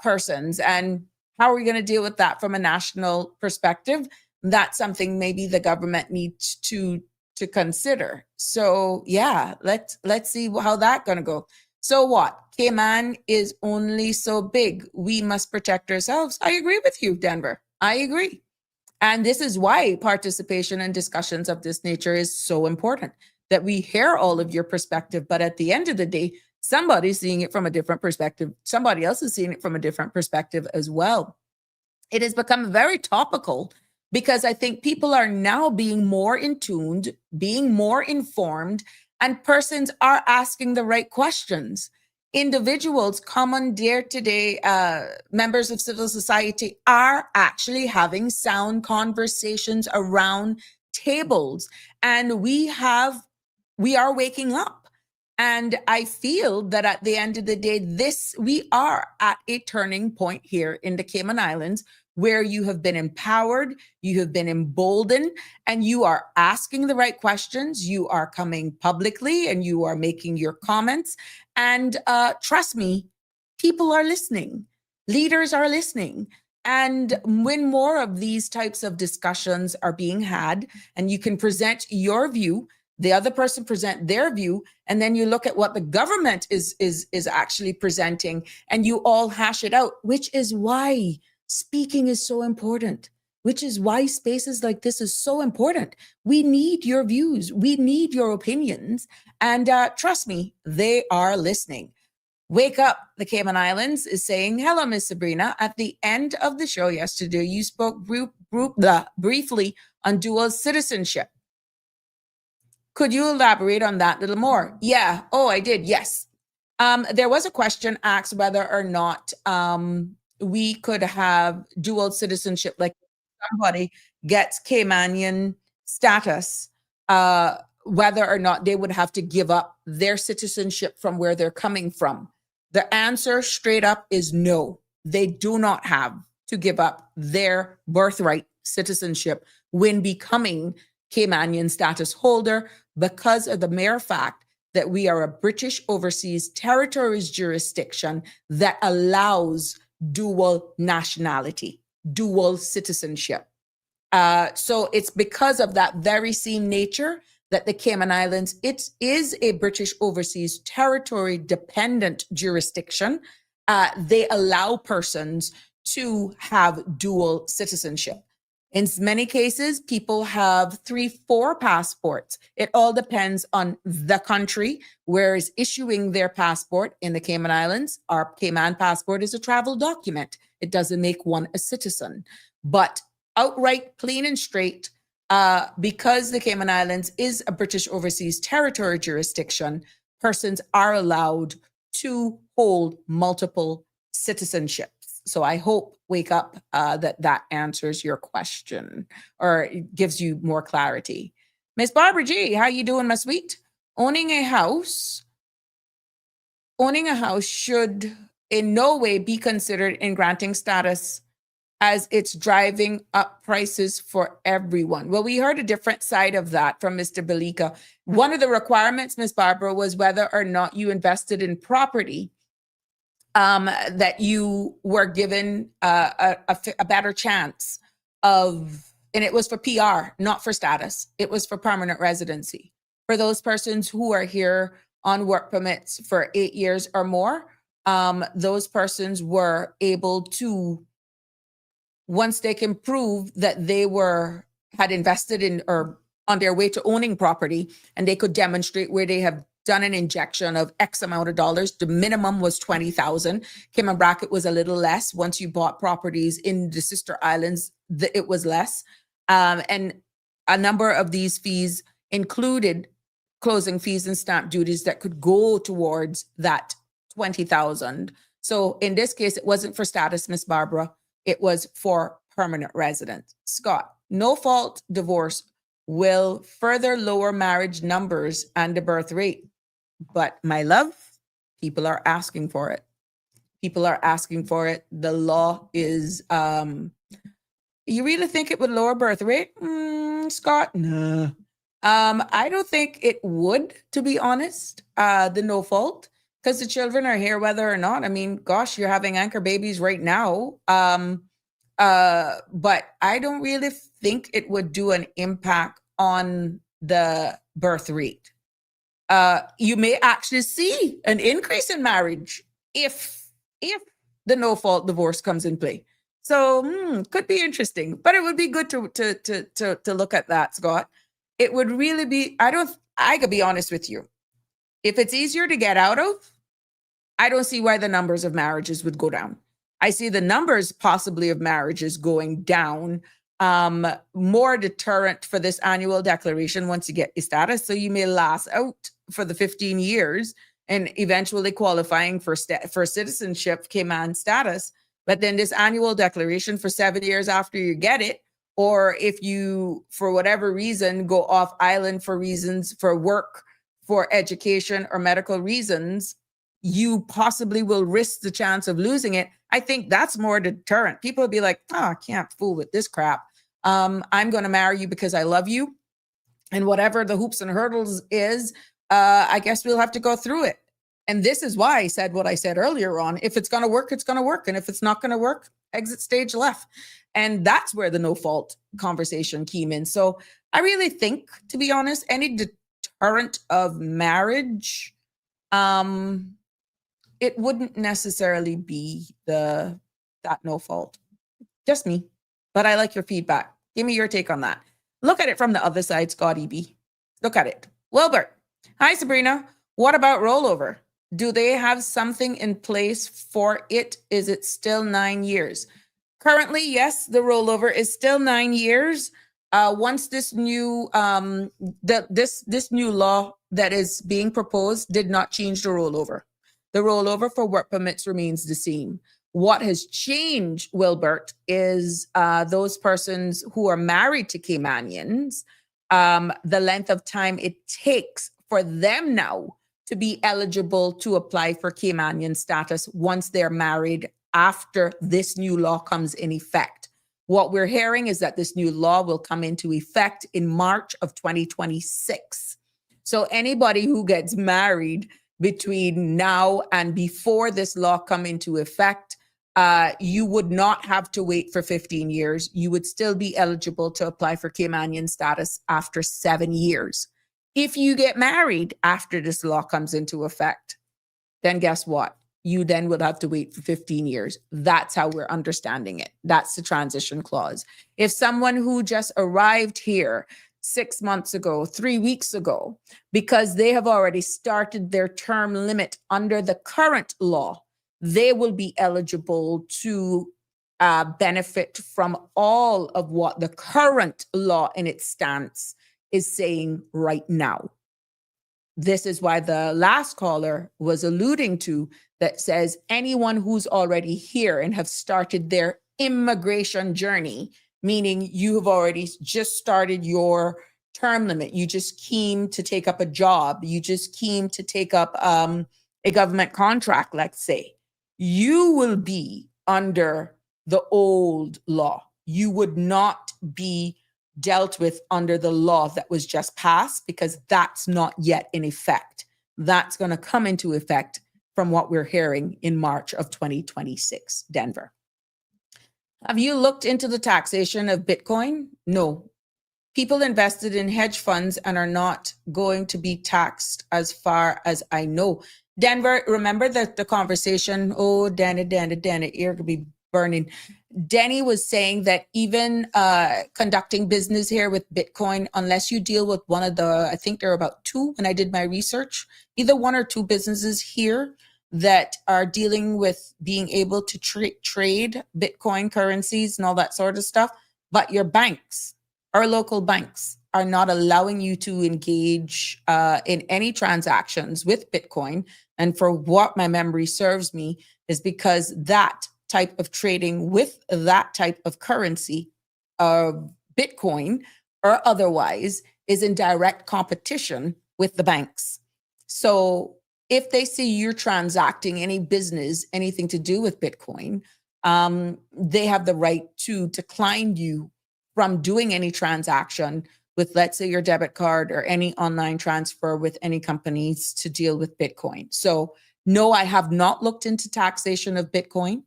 persons. And how are we going to deal with that from a national perspective? That's something maybe the government needs to consider. So yeah, let's see how that's going to go. So what? Cayman is only so big. We must protect ourselves. I agree with you, Denver. I agree. And this is why participation in discussions of this nature is so important, that we hear all of your perspective. But at the end of the day, somebody's seeing it from a different perspective. Somebody else is seeing it from a different perspective as well. It has become very topical because I think people are now being more in tuned, being more informed, and persons are asking the right questions. Individuals, common day-to-day members of civil society are actually having sound conversations around tables, and we are waking up. And I feel that at the end of the day, we are at a turning point here in the Cayman Islands, where you have been empowered, you have been emboldened, and you are asking the right questions. You are coming publicly and you are making your comments. And trust me, people are listening. Leaders are listening. And when more of these types of discussions are being had, and you can present your view, the other person present their view, and then you look at what the government is actually presenting, and you all hash it out, which is why speaking is so important. which is why spaces like this is so important. We need your views. We need your opinions. And trust me, they are listening. Wake Up, the Cayman Islands is saying, hello, Miss Sabrina. At the end of the show yesterday, you spoke briefly on dual citizenship. Could you elaborate on that a little more? Yeah. Oh, I did. Yes. There was a question asked whether or not we could have dual citizenship, like somebody gets Caymanian status, whether or not they would have to give up their citizenship from where they're coming from. The answer straight up is no. They do not have to give up their birthright citizenship when becoming Caymanian status holder, because of the mere fact that we are a British Overseas Territories jurisdiction that allows dual nationality, dual citizenship. So it's because of that very same nature that the Cayman Islands, it is a British Overseas Territory dependent jurisdiction. They allow persons to have dual citizenship. In many cases, people have 3-4 passports. It all depends on the country where is issuing their passport. In the Cayman Islands, our Cayman passport is a travel document. It doesn't make one a citizen. But outright, clean and straight, because the Cayman Islands is a British Overseas Territory jurisdiction, persons are allowed to hold multiple citizenships. So I hope, Wake Up, that answers your question or gives you more clarity. Miss Barbara G, how you doing, my sweet? Owning a house should in no way be considered in granting status, as it's driving up prices for everyone. Well, we heard a different side of that from Mr. Belika. One of the requirements, Miss Barbara, was whether or not you invested in property, that you were given a better chance of, and it was for PR, not for status. It was for permanent residency. For those persons who are here on work permits for 8 years or more, those persons were able to, once they can prove that they had invested in or on their way to owning property, and they could demonstrate where they have done an injection of X amount of dollars. The minimum was 20,000. Cayman bracket was a little less. Once you bought properties in the sister islands, it was less. And a number of these fees included closing fees and stamp duties that could go towards that 20,000. So in this case, it wasn't for status, Miss Barbara. It was for permanent resident. Scott, no fault divorce will further lower marriage numbers and the birth rate. But my love, people are asking for it. People are asking for it. The law is, you really think it would lower birth rate? Scott, no. I don't think it would, to be honest, the no fault, because the children are here whether or not. I mean, gosh, you're having anchor babies right now. But I don't really think it would do an impact on the birth rate. You may actually see an increase in marriage if the no fault divorce comes in play. So could be interesting, but it would be good to look at that, Scott. It would really be. I could be honest with you. If it's easier to get out of, I don't see why the numbers of marriages would go down. I see the numbers possibly of marriages going down. More deterrent for this annual declaration once you get your status. So you may last out for the 15 years and eventually qualifying for citizenship, Cayman status. But then this annual declaration for 7 years after you get it, or if you, for whatever reason, go off island for reasons, for work, for education or medical reasons, you possibly will risk the chance of losing it. I think that's more deterrent. People will be like, I can't fool with this crap. I'm going to marry you because I love you. And whatever the hoops and hurdles is, I guess we'll have to go through it. And this is why I said what I said earlier on. If it's going to work, it's going to work. And if it's not going to work, exit stage left. And that's where the no fault conversation came in. So I really think, to be honest, any deterrent of marriage, it wouldn't necessarily be that no fault. Just me. but I like your feedback. Give me your take on that. Look at it from the other side, Scott E.B. Look at it. Wilbert. Hi, Sabrina. What about rollover? Do they have something in place for it? Is it still 9 years? Currently, yes, the rollover is still 9 years. Once this new this new law that is being proposed did not change the rollover. The rollover for work permits remains the same. What has changed, Wilbert, is those persons who are married to Caymanians, the length of time it takes for them now to be eligible to apply for Caymanian status once they're married after this new law comes in effect. What we're hearing is that this new law will come into effect in March of 2026. So anybody who gets married between now and before this law come into effect, you would not have to wait for 15 years. You would still be eligible to apply for Caymanian status after 7 years. If you get married after this law comes into effect, then guess what? You then would have to wait for 15 years. That's how we're understanding it. That's the transition clause. If someone who just arrived here 6 months ago, 3 weeks ago, because they have already started their term limit under the current law, they will be eligible to benefit from all of what the current law in its stance is saying right now. This is why the last caller was alluding to that says anyone who's already here and have started their immigration journey, meaning you have already just started your term limit, you just came to take up a job, you just came to take up a government contract, let's say, you will be under the old law. You would not be dealt with under the law that was just passed because that's not yet in effect. That's going to come into effect from what we're hearing in March of 2026, Denver. Have you looked into the taxation of Bitcoin? No. People invested in hedge funds and are not going to be taxed as far as I know. Denver, remember the conversation? Oh, Danny, ear could be burning. Denny was saying that even conducting business here with Bitcoin, unless you deal with one of the, I think there are about two when I did my research, either one or two businesses here that are dealing with being able to trade Bitcoin currencies and all that sort of stuff. But your banks, our local banks, are not allowing you to engage in any transactions with Bitcoin. And for what my memory serves me is because that type of trading with that type of currency, Bitcoin or otherwise, is in direct competition with the banks. So if they see you're transacting any business, anything to do with Bitcoin, they have the right to decline you from doing any transaction with, let's say, your debit card or any online transfer with any companies to deal with Bitcoin. So no, I have not looked into taxation of Bitcoin.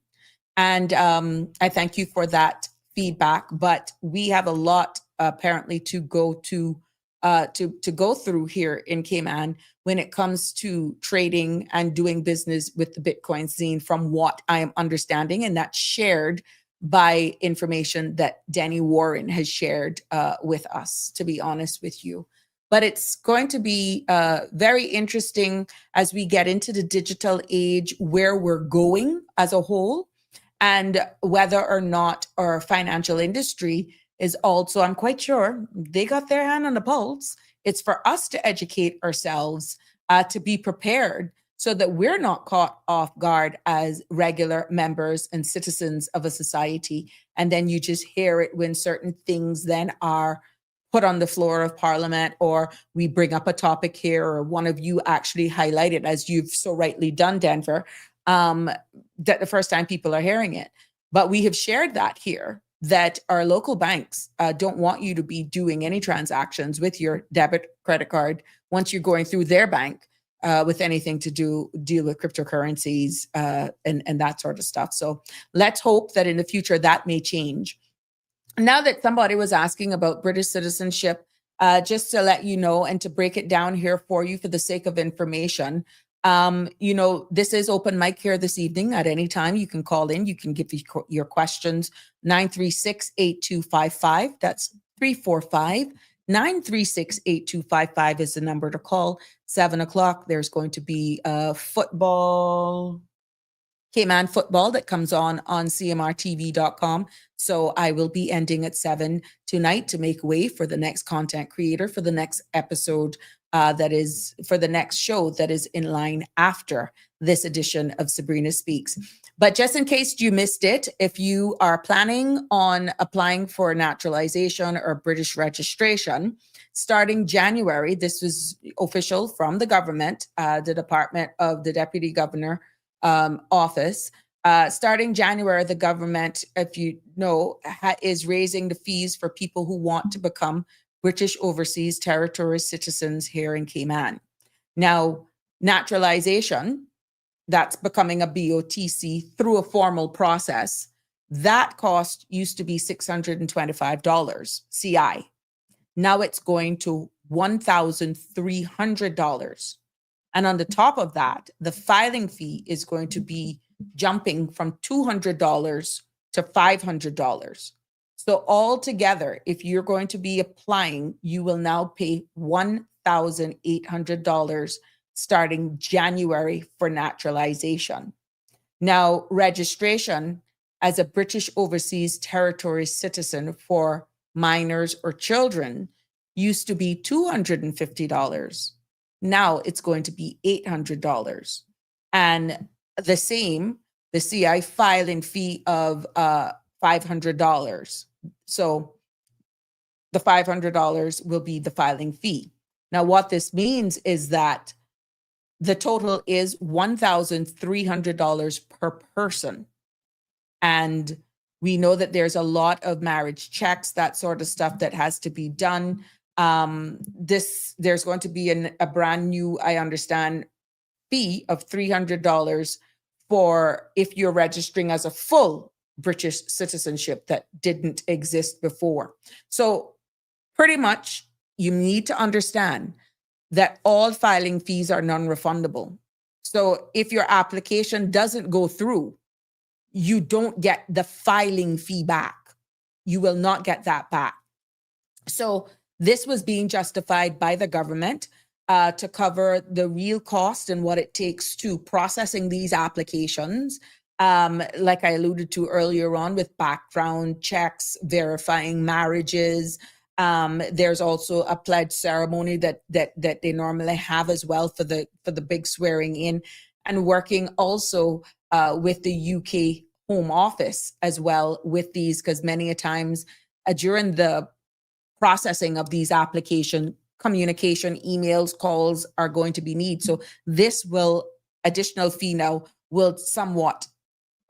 And I thank you for that feedback, but we have a lot apparently to go go through here in Cayman when it comes to trading and doing business with the Bitcoin scene, from what I am understanding, and that's shared by information that Danny Warren has shared with us, to be honest with you. But it's going to be very interesting as we get into the digital age, where we're going as a whole, and whether or not our financial industry is also, I'm quite sure they got their hand on the pulse. It's for us to educate ourselves, to be prepared so that we're not caught off guard as regular members and citizens of a society. And then you just hear it when certain things then are put on the floor of Parliament, or we bring up a topic here, or one of you actually highlighted, as you've so rightly done, Denver, that the first time people are hearing it. But we have shared that here, that our local banks don't want you to be doing any transactions with your debit credit card once you're going through their bank with anything to deal with cryptocurrencies and that sort of stuff. So let's hope that in the future that may change. Now that somebody was asking about British citizenship, just to let you know and to break it down here for you for the sake of information, This is open mic here this evening. At any time, you can call in. You can give your questions. 936-8255. That's 345-936-8255 is the number to call. 7 o'clock, there's going to be football, Cayman football that comes on cmrtv.com. So I will be ending at 7 tonight to make way for the next content creator for the next episode that is for the next show that is in line after this edition of Sabrina Speaks. But just in case you missed it, if you are planning on applying for naturalization or British registration, starting January, this was official from the government, the Department of the Deputy Governor office. Starting January, the government, if you know, is raising the fees for people who want to become British Overseas Territory citizens here in Cayman. Now, naturalization, that's becoming a BOTC through a formal process. That cost used to be $625 CI. Now it's going to $1,300. And on the top of that, the filing fee is going to be jumping from $200 to $500. So altogether, if you're going to be applying, you will now pay $1,800 starting January for naturalization. Now, registration as a British Overseas Territory citizen for minors or children used to be $250. Now it's going to be $800. And the same, the CI filing fee of $500. So the $500 will be the filing fee. Now, what this means is that the total is $1,300 per person. And we know that there's a lot of marriage checks, that sort of stuff that has to be done. There's going to be a brand new, I understand, fee of $300 for if you're registering as a full British citizenship that didn't exist before. So pretty much you need to understand that all filing fees are non-refundable. So if your application doesn't go through, you don't get the filing fee back. You will not get that back. So this was being justified by the government to cover the real cost and what it takes to processing these applications. Like I alluded to earlier on, with background checks, verifying marriages. There's also a pledge ceremony that they normally have as well for the big swearing in, and working also with the UK Home Office as well with these, because many a times during the processing of these application, communication, emails, calls are going to be needed. So this additional fee now will somewhat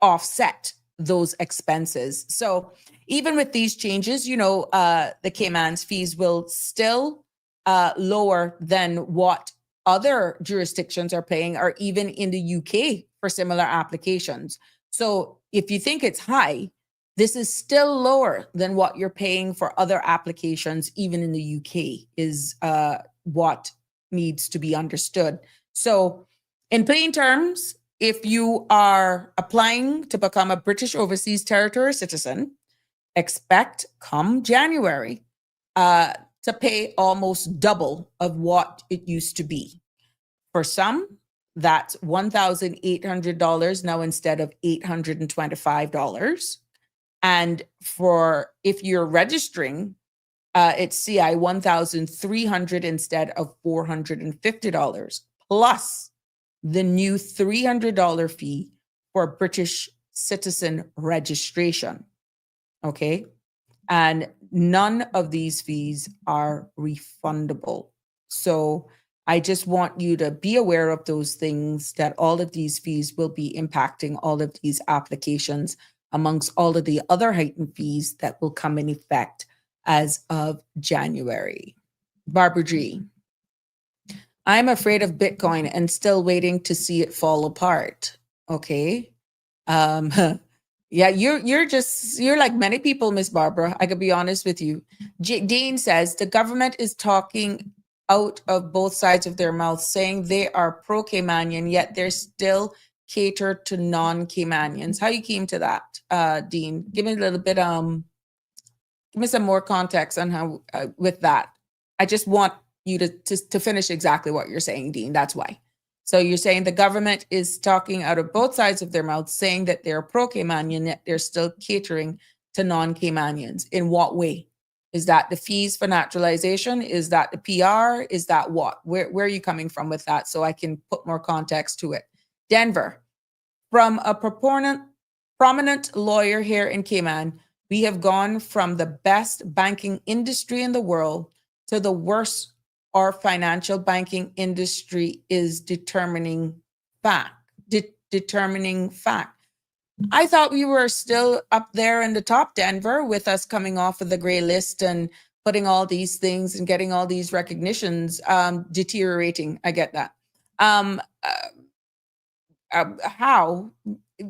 offset those expenses. So even with these changes, the Cayman's fees will still lower than what other jurisdictions are paying, or even in the UK for similar applications. So if you think it's high, this is still lower than what you're paying for other applications, even in the UK, is what needs to be understood. So in plain terms, if you are applying to become a British Overseas Territory citizen, expect come January to pay almost double of what it used to be. For some, that's $1,800 now instead of $825. And if you're registering, it's CI $1,300 instead of $450, plus the new $300 fee for British citizen registration. Okay. And none of these fees are refundable. So I just want you to be aware of those things, that all of these fees will be impacting all of these applications, amongst all of the other heightened fees that will come in effect as of January. Barbara G. I'm afraid of Bitcoin and still waiting to see it fall apart. Okay. Yeah, you're like many people, Miss Barbara. I could be honest with you. Dean says the government is talking out of both sides of their mouths saying they are pro-Caymanian, yet they're still catered to non-Caymanians. How you came to that, Dean? Give me a little bit, give me some more context on how, with that. I just want you to finish exactly what you're saying, Dean. That's why. So you're saying the government is talking out of both sides of their mouths, saying that they're pro-Caymanian, yet they're still catering to non-Caymanians. In what way? Is that the fees for naturalization? Is that the PR? Is that what? Where are you coming from with that? So I can put more context to it. Denver, from a prominent lawyer here in Cayman, we have gone from the best banking industry in the world to the worst our financial banking industry is determining fact. I thought we were still up there in the top, Denver, with us coming off of the gray list and putting all these things and getting all these recognitions, deteriorating. I get that. How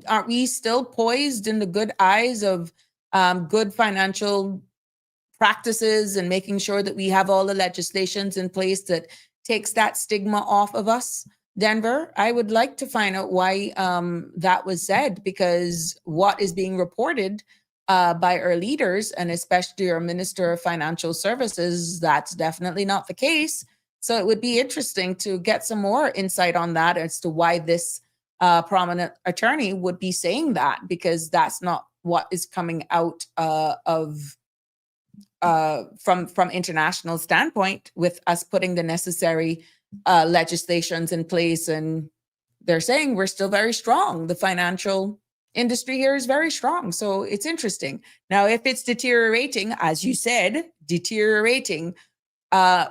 aren't we still poised in the good eyes of good financial practices and making sure that we have all the legislations in place that takes that stigma off of us? Denver, I would like to find out why that was said, because what is being reported by our leaders, and especially our Minister of Financial Services, that's definitely not the case. So it would be interesting to get some more insight on that as to why this prominent attorney would be saying that, because that's not what is coming out from international standpoint, with us putting the necessary legislations in place. And they're saying we're still very strong. The financial industry here is very strong. So it's interesting. Now, if it's deteriorating, as you said,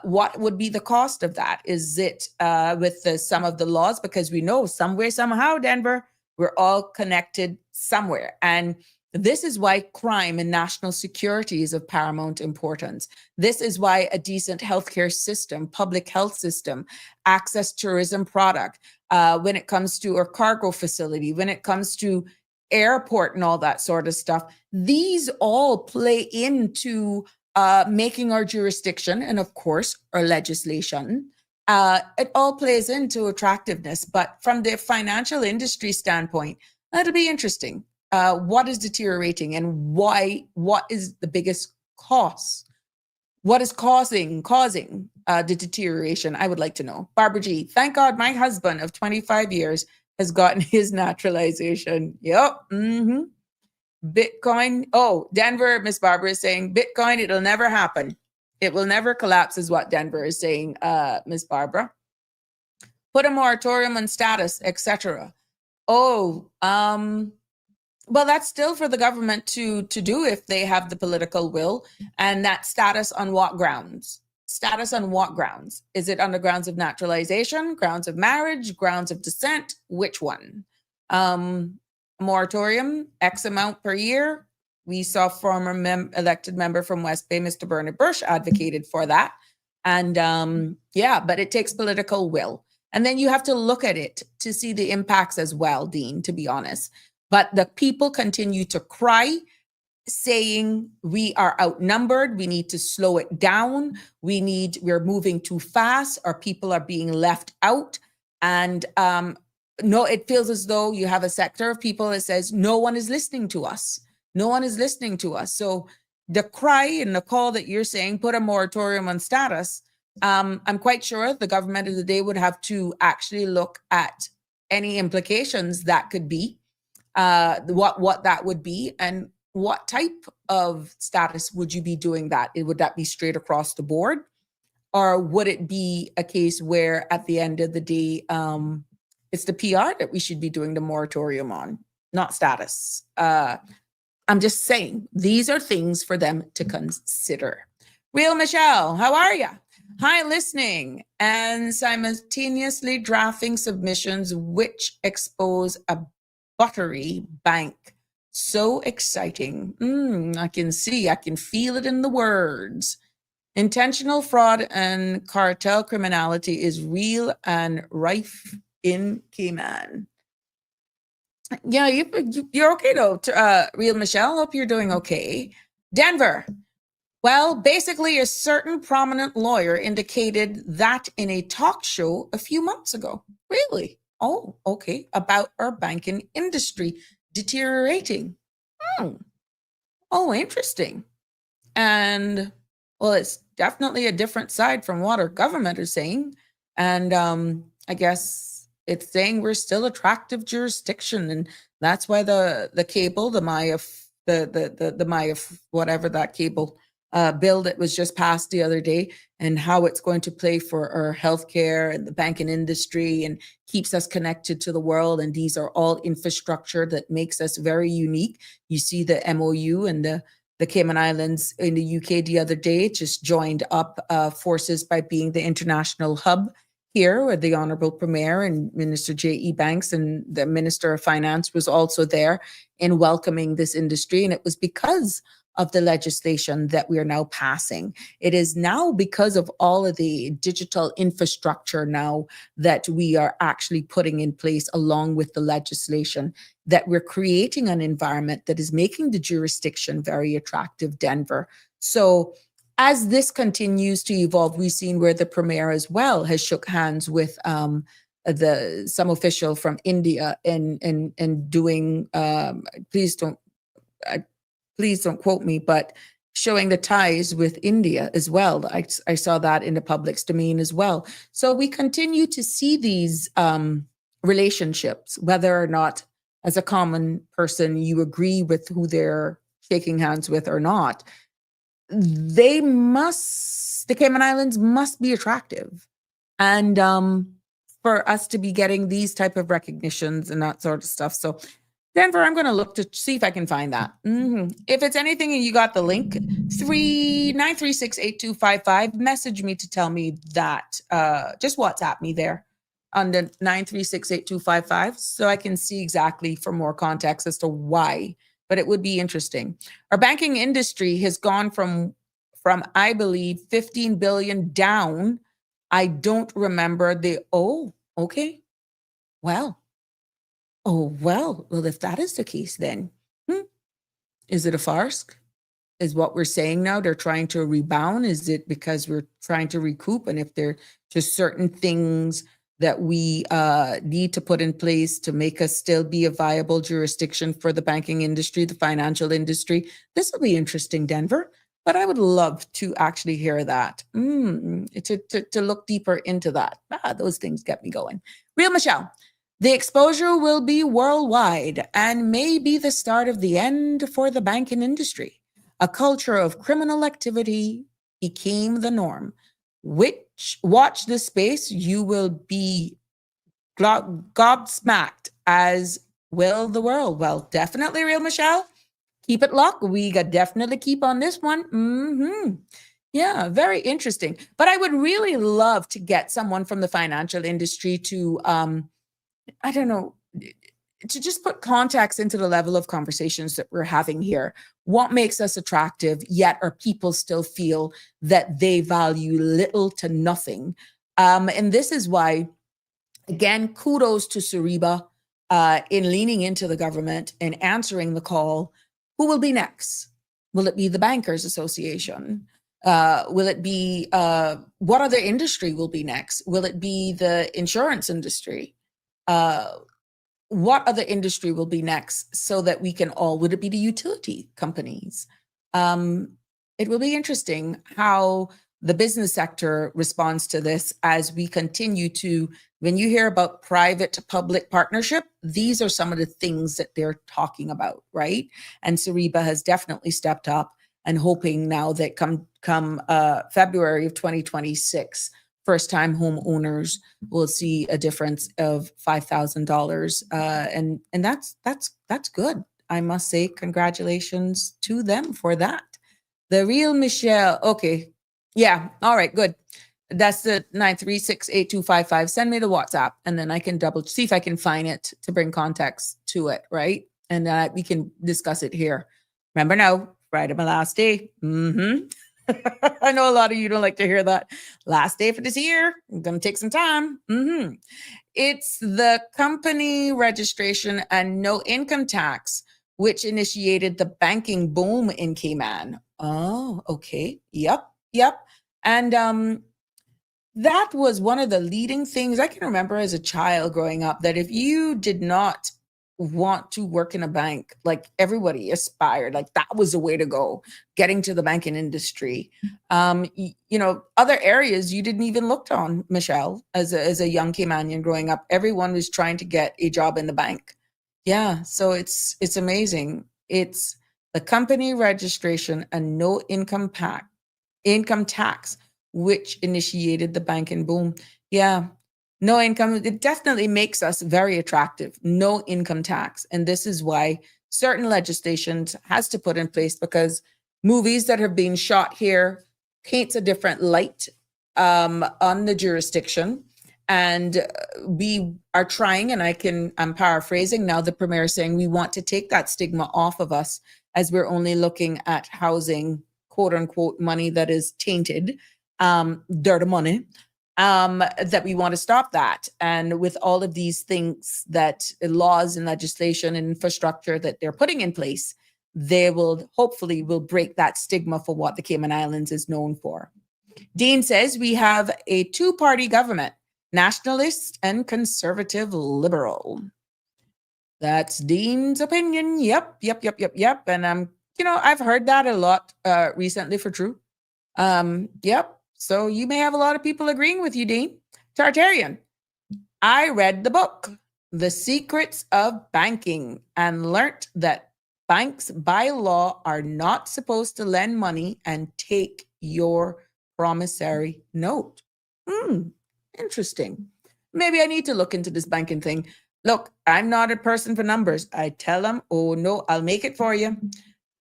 what would be the cost of that? Is it with some of the laws? Because we know somewhere, somehow, Denver, we're all connected somewhere. And this is why crime and national security is of paramount importance. This is why a decent healthcare system, public health system, access tourism product, when it comes to a cargo facility, when it comes to airport and all that sort of stuff, these all play into making our jurisdiction and, of course, our legislation. It all plays into attractiveness. But from the financial industry standpoint, that'll be interesting. What is deteriorating and why? What is the biggest cause? What is causing the deterioration? I would like to know. Barbara G, thank God my husband of 25 years has gotten his naturalization. Yep. Mm-hmm. Bitcoin. Oh, Denver, Miss Barbara is saying Bitcoin, it'll never happen. It will never collapse is what Denver is saying, Miss Barbara. Put a moratorium on status, etc. Oh, well, that's still for the government to do if they have the political will. And that status on what grounds? Status on what grounds? Is it on the grounds of naturalization, grounds of marriage, grounds of descent? Which one? Moratorium, X amount per year. We saw former elected member from West Bay, Mr. Bernard Bush, advocated for that. And yeah, but it takes political will. And then you have to look at it to see the impacts as well, Dean, to be honest. But the people continue to cry, saying we are outnumbered. We need to slow it down. We're moving too fast. Our people are being left out. And no, it feels as though you have a sector of people that says no one is listening to us. No one is listening to us. So the cry and the call that you're saying, put a moratorium on status, I'm quite sure the government of the day would have to actually look at any implications that could be. What that would be, and what type of status would you be doing that? Would that be straight across the board, or would it be a case where at the end of the day, it's the PR that we should be doing the moratorium on, not status? I'm just saying these are things for them to consider. Real Michelle, how are you? Hi, listening and simultaneously drafting submissions which expose a Buttery Bank. So exciting. I can feel it in the words. Intentional fraud and cartel criminality is real and rife in Cayman. Yeah, you're okay though, Real Michelle. Hope you're doing okay. Denver, Well, basically, a certain prominent lawyer indicated that in a talk show a few months ago. Really? Oh, okay. About our banking industry deteriorating. Hmm. Oh, interesting. And well, it's definitely a different side from what our government is saying. And I guess it's saying we're still attractive jurisdiction, and that's why the cable, the Maya, the Maya, whatever that cable bill that was just passed the other day, and how it's going to play for our healthcare and the banking industry, and keeps us connected to the world. And these are all infrastructure that makes us very unique. You see the MOU and the Cayman Islands in the UK the other day just joined up forces by being the international hub here, where the Honorable Premier and Minister J.E. Banks and the Minister of Finance was also there in welcoming this industry. And it was because of the legislation that we are now passing. It is now because of all of the digital infrastructure now that we are actually putting in place along with the legislation, that we're creating an environment that is making the jurisdiction very attractive, Denver. So as this continues to evolve, we've seen where the Premier as well has shook hands with some official from India and doing, please don't quote me, but showing the ties with India as well. I saw that in the public's domain as well. So we continue to see these relationships, whether or not as a common person you agree with who they're shaking hands with or not. The Cayman Islands must be attractive. And for us to be getting these type of recognitions and that sort of stuff. So Denver, I'm going to look to see if I can find that. If it's anything and you got the link, 936-8255, message me to tell me that. Just WhatsApp me there on the 936-8255 so I can see exactly for more context as to why. But it would be interesting. Our banking industry has gone from I believe 15 billion down. I don't remember okay. Well, well, if that is the case, then is it a farce? Is what we're saying now they're trying to rebound? Is it because we're trying to recoup? And if there are just certain things that we need to put in place to make us still be a viable jurisdiction for the banking industry, the financial industry, this will be interesting, Denver. But I would love to actually hear that, to look deeper into that. Those things get me going. Real Michelle. The exposure will be worldwide and may be the start of the end for the banking industry. A culture of criminal activity became the norm. Watch this space, you will be gobsmacked, as will the world. Well, definitely, Real Michelle. Keep it locked. We got definitely keep on this one. Yeah, very interesting. But I would really love to get someone from the financial industry to I don't know, to just put context into the level of conversations that we're having here. What makes us attractive, yet our people still feel that they value little to nothing? And this is why, again, kudos to Sariba in leaning into the government and answering the call. Who will be next? Will it be the Bankers Association? Will it be, what other industry will be next? Will it be the insurance industry? What other industry will be next so that we can would it be the utility companies? It will be interesting how the business sector responds to this as we continue to, when you hear about private to public partnership, these are some of the things that they're talking about, right? And Sariba has definitely stepped up and hoping now that come February of 2026, first-time homeowners will see a difference of $5,000, and that's good. I must say, congratulations to them for that. The Real Michelle, okay, yeah, all right, good. That's the 936-8255. Send me the WhatsApp, and then I can see if I can find it to bring context to it, right? And we can discuss it here. Remember now, Friday, my last day. I know a lot of you don't like to hear that. Last day for this year. I'm going to take some time. It's the company registration and no income tax which initiated the banking boom in Cayman. Oh, okay. Yep. And that was one of the leading things I can remember as a child growing up, that if you did not want to work in a bank, like everybody aspired, like that was the way to go, getting to the banking industry. Other areas you didn't even look on, Michelle, as a young Caymanian growing up. Everyone was trying to get a job in the bank. Yeah, so it's amazing. It's the company registration and no income tax, which initiated the banking boom. Yeah, no income. It definitely makes us very attractive. No income tax. And this is why certain legislation has to put in place, because movies that have been shot here paints a different light on the jurisdiction. And we are trying, and I'm paraphrasing now, the Premier saying we want to take that stigma off of us, as we're only looking at housing, quote unquote, money that is tainted, dirty money, that we want to stop that. And with all of these things, that laws and legislation and infrastructure that they're putting in place, they will hopefully break that stigma for what the Cayman Islands is known for. Dean says we have a two-party government, nationalist and conservative liberal. That's Dean's opinion. Yep. And I've heard that a lot recently, for true. Yep. So you may have a lot of people agreeing with you, Dean. Tartarian, I read the book, The Secrets of Banking, and learnt that banks by law are not supposed to lend money and take your promissory note. Interesting. Maybe I need to look into this banking thing. Look, I'm not a person for numbers. I tell them, oh no, I'll make it for you.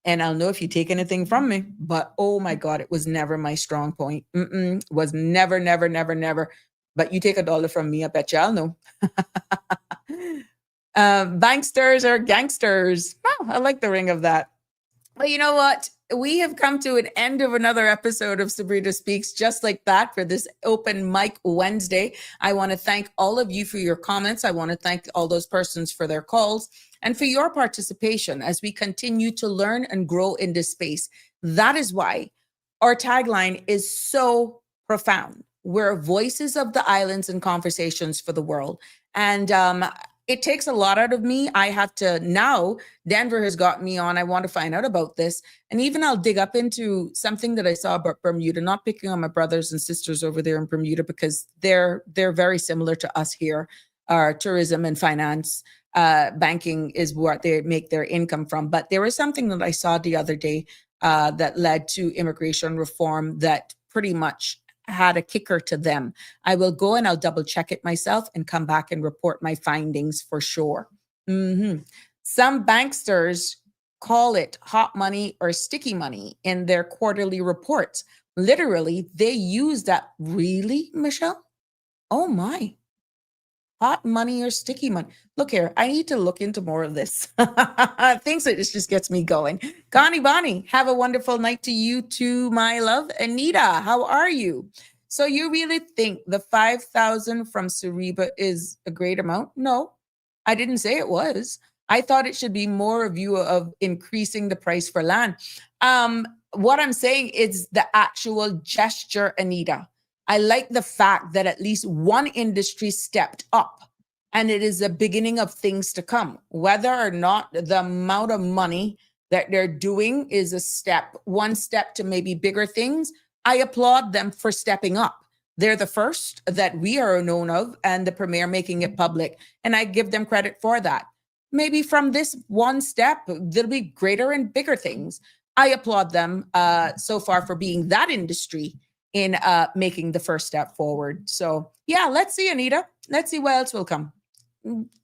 And I'll know if you take anything from me. But oh my God, it was never my strong point. Was never. But you take $1 from me, I bet you I'll know. Banksters are gangsters. Oh, I like the ring of that. Well, you know what? We have come to an end of another episode of Sabrina Speaks, just like that, for this Open Mic Wednesday. I want to thank all of you for your comments. I want to thank all those persons for their calls and for your participation as we continue to learn and grow in this space. That is why our tagline is so profound. We're voices of the islands and conversations for the world. And it takes a lot out of me. I have to now, Denver has got me on. I want to find out about this. And even I'll dig up into something that I saw about Bermuda, not picking on my brothers and sisters over there in Bermuda, because they're very similar to us here. Our tourism and finance, banking is what they make their income from. But there was something that I saw the other day that led to immigration reform that pretty much had a kicker to them. I will go and I'll double check it myself and come back and report my findings for sure. Some banksters call it hot money or sticky money in their quarterly reports. Literally, they use that. Really, Michelle? Oh my. Hot money or sticky money. Look here, I need to look into more of this. Things that this just gets me going. Connie Bonnie, have a wonderful night to you too, my love. Anita, how are you? So you really think the 5,000 from Sariba is a great amount? No, I didn't say it was. I thought it should be more of you of increasing the price for land. What I'm saying is the actual gesture, Anita. I like the fact that at least one industry stepped up, and it is the beginning of things to come. Whether or not the amount of money that they're doing is one step to maybe bigger things, I applaud them for stepping up. They're the first that we are known of, and the Premier making it public, and I give them credit for that. Maybe from this one step, there'll be greater and bigger things. I applaud them so far for being that industry in making the first step forward. So yeah, let's see, Anita. Let's see what else will come.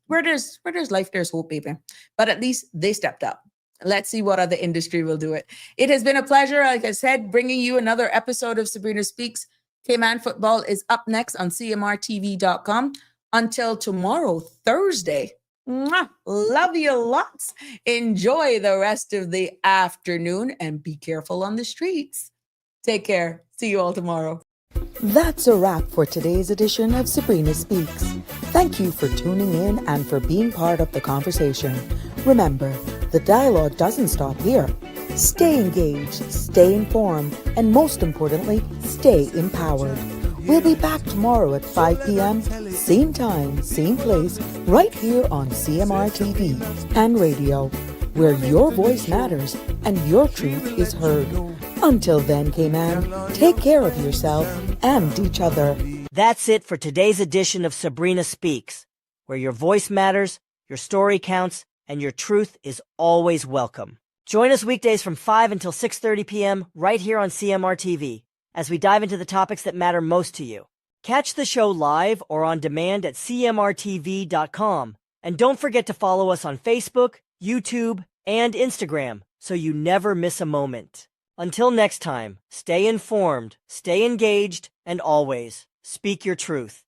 Where there's life, there's hope, baby. But at least they stepped up. Let's see what other industry will do it. It has been a pleasure, like I said, bringing you another episode of Sabrina Speaks. Cayman football is up next on cmrtv.com. Until tomorrow, Thursday. Mwah, love you lots. Enjoy the rest of the afternoon and be careful on the streets. Take care. See you all tomorrow. That's a wrap for today's edition of Sabrina Speaks. Thank you for tuning in and for being part of the conversation. Remember, The dialogue doesn't stop here. Stay engaged, stay informed, and most importantly, stay empowered. We'll be back tomorrow at 5 p.m., same time, same place, right here on CMR TV and radio, where your voice matters and your truth is heard. Until then, Cayman, take care of yourself and each other. That's it for today's edition of Sabrina Speaks, where your voice matters, your story counts, and your truth is always welcome. Join us weekdays from 5 until 6:30 p.m. right here on CMR TV as we dive into the topics that matter most to you. Catch the show live or on demand at cmrtv.com. And don't forget to follow us on Facebook, YouTube, and Instagram so you never miss a moment. Until next time, stay informed, stay engaged, and always speak your truth.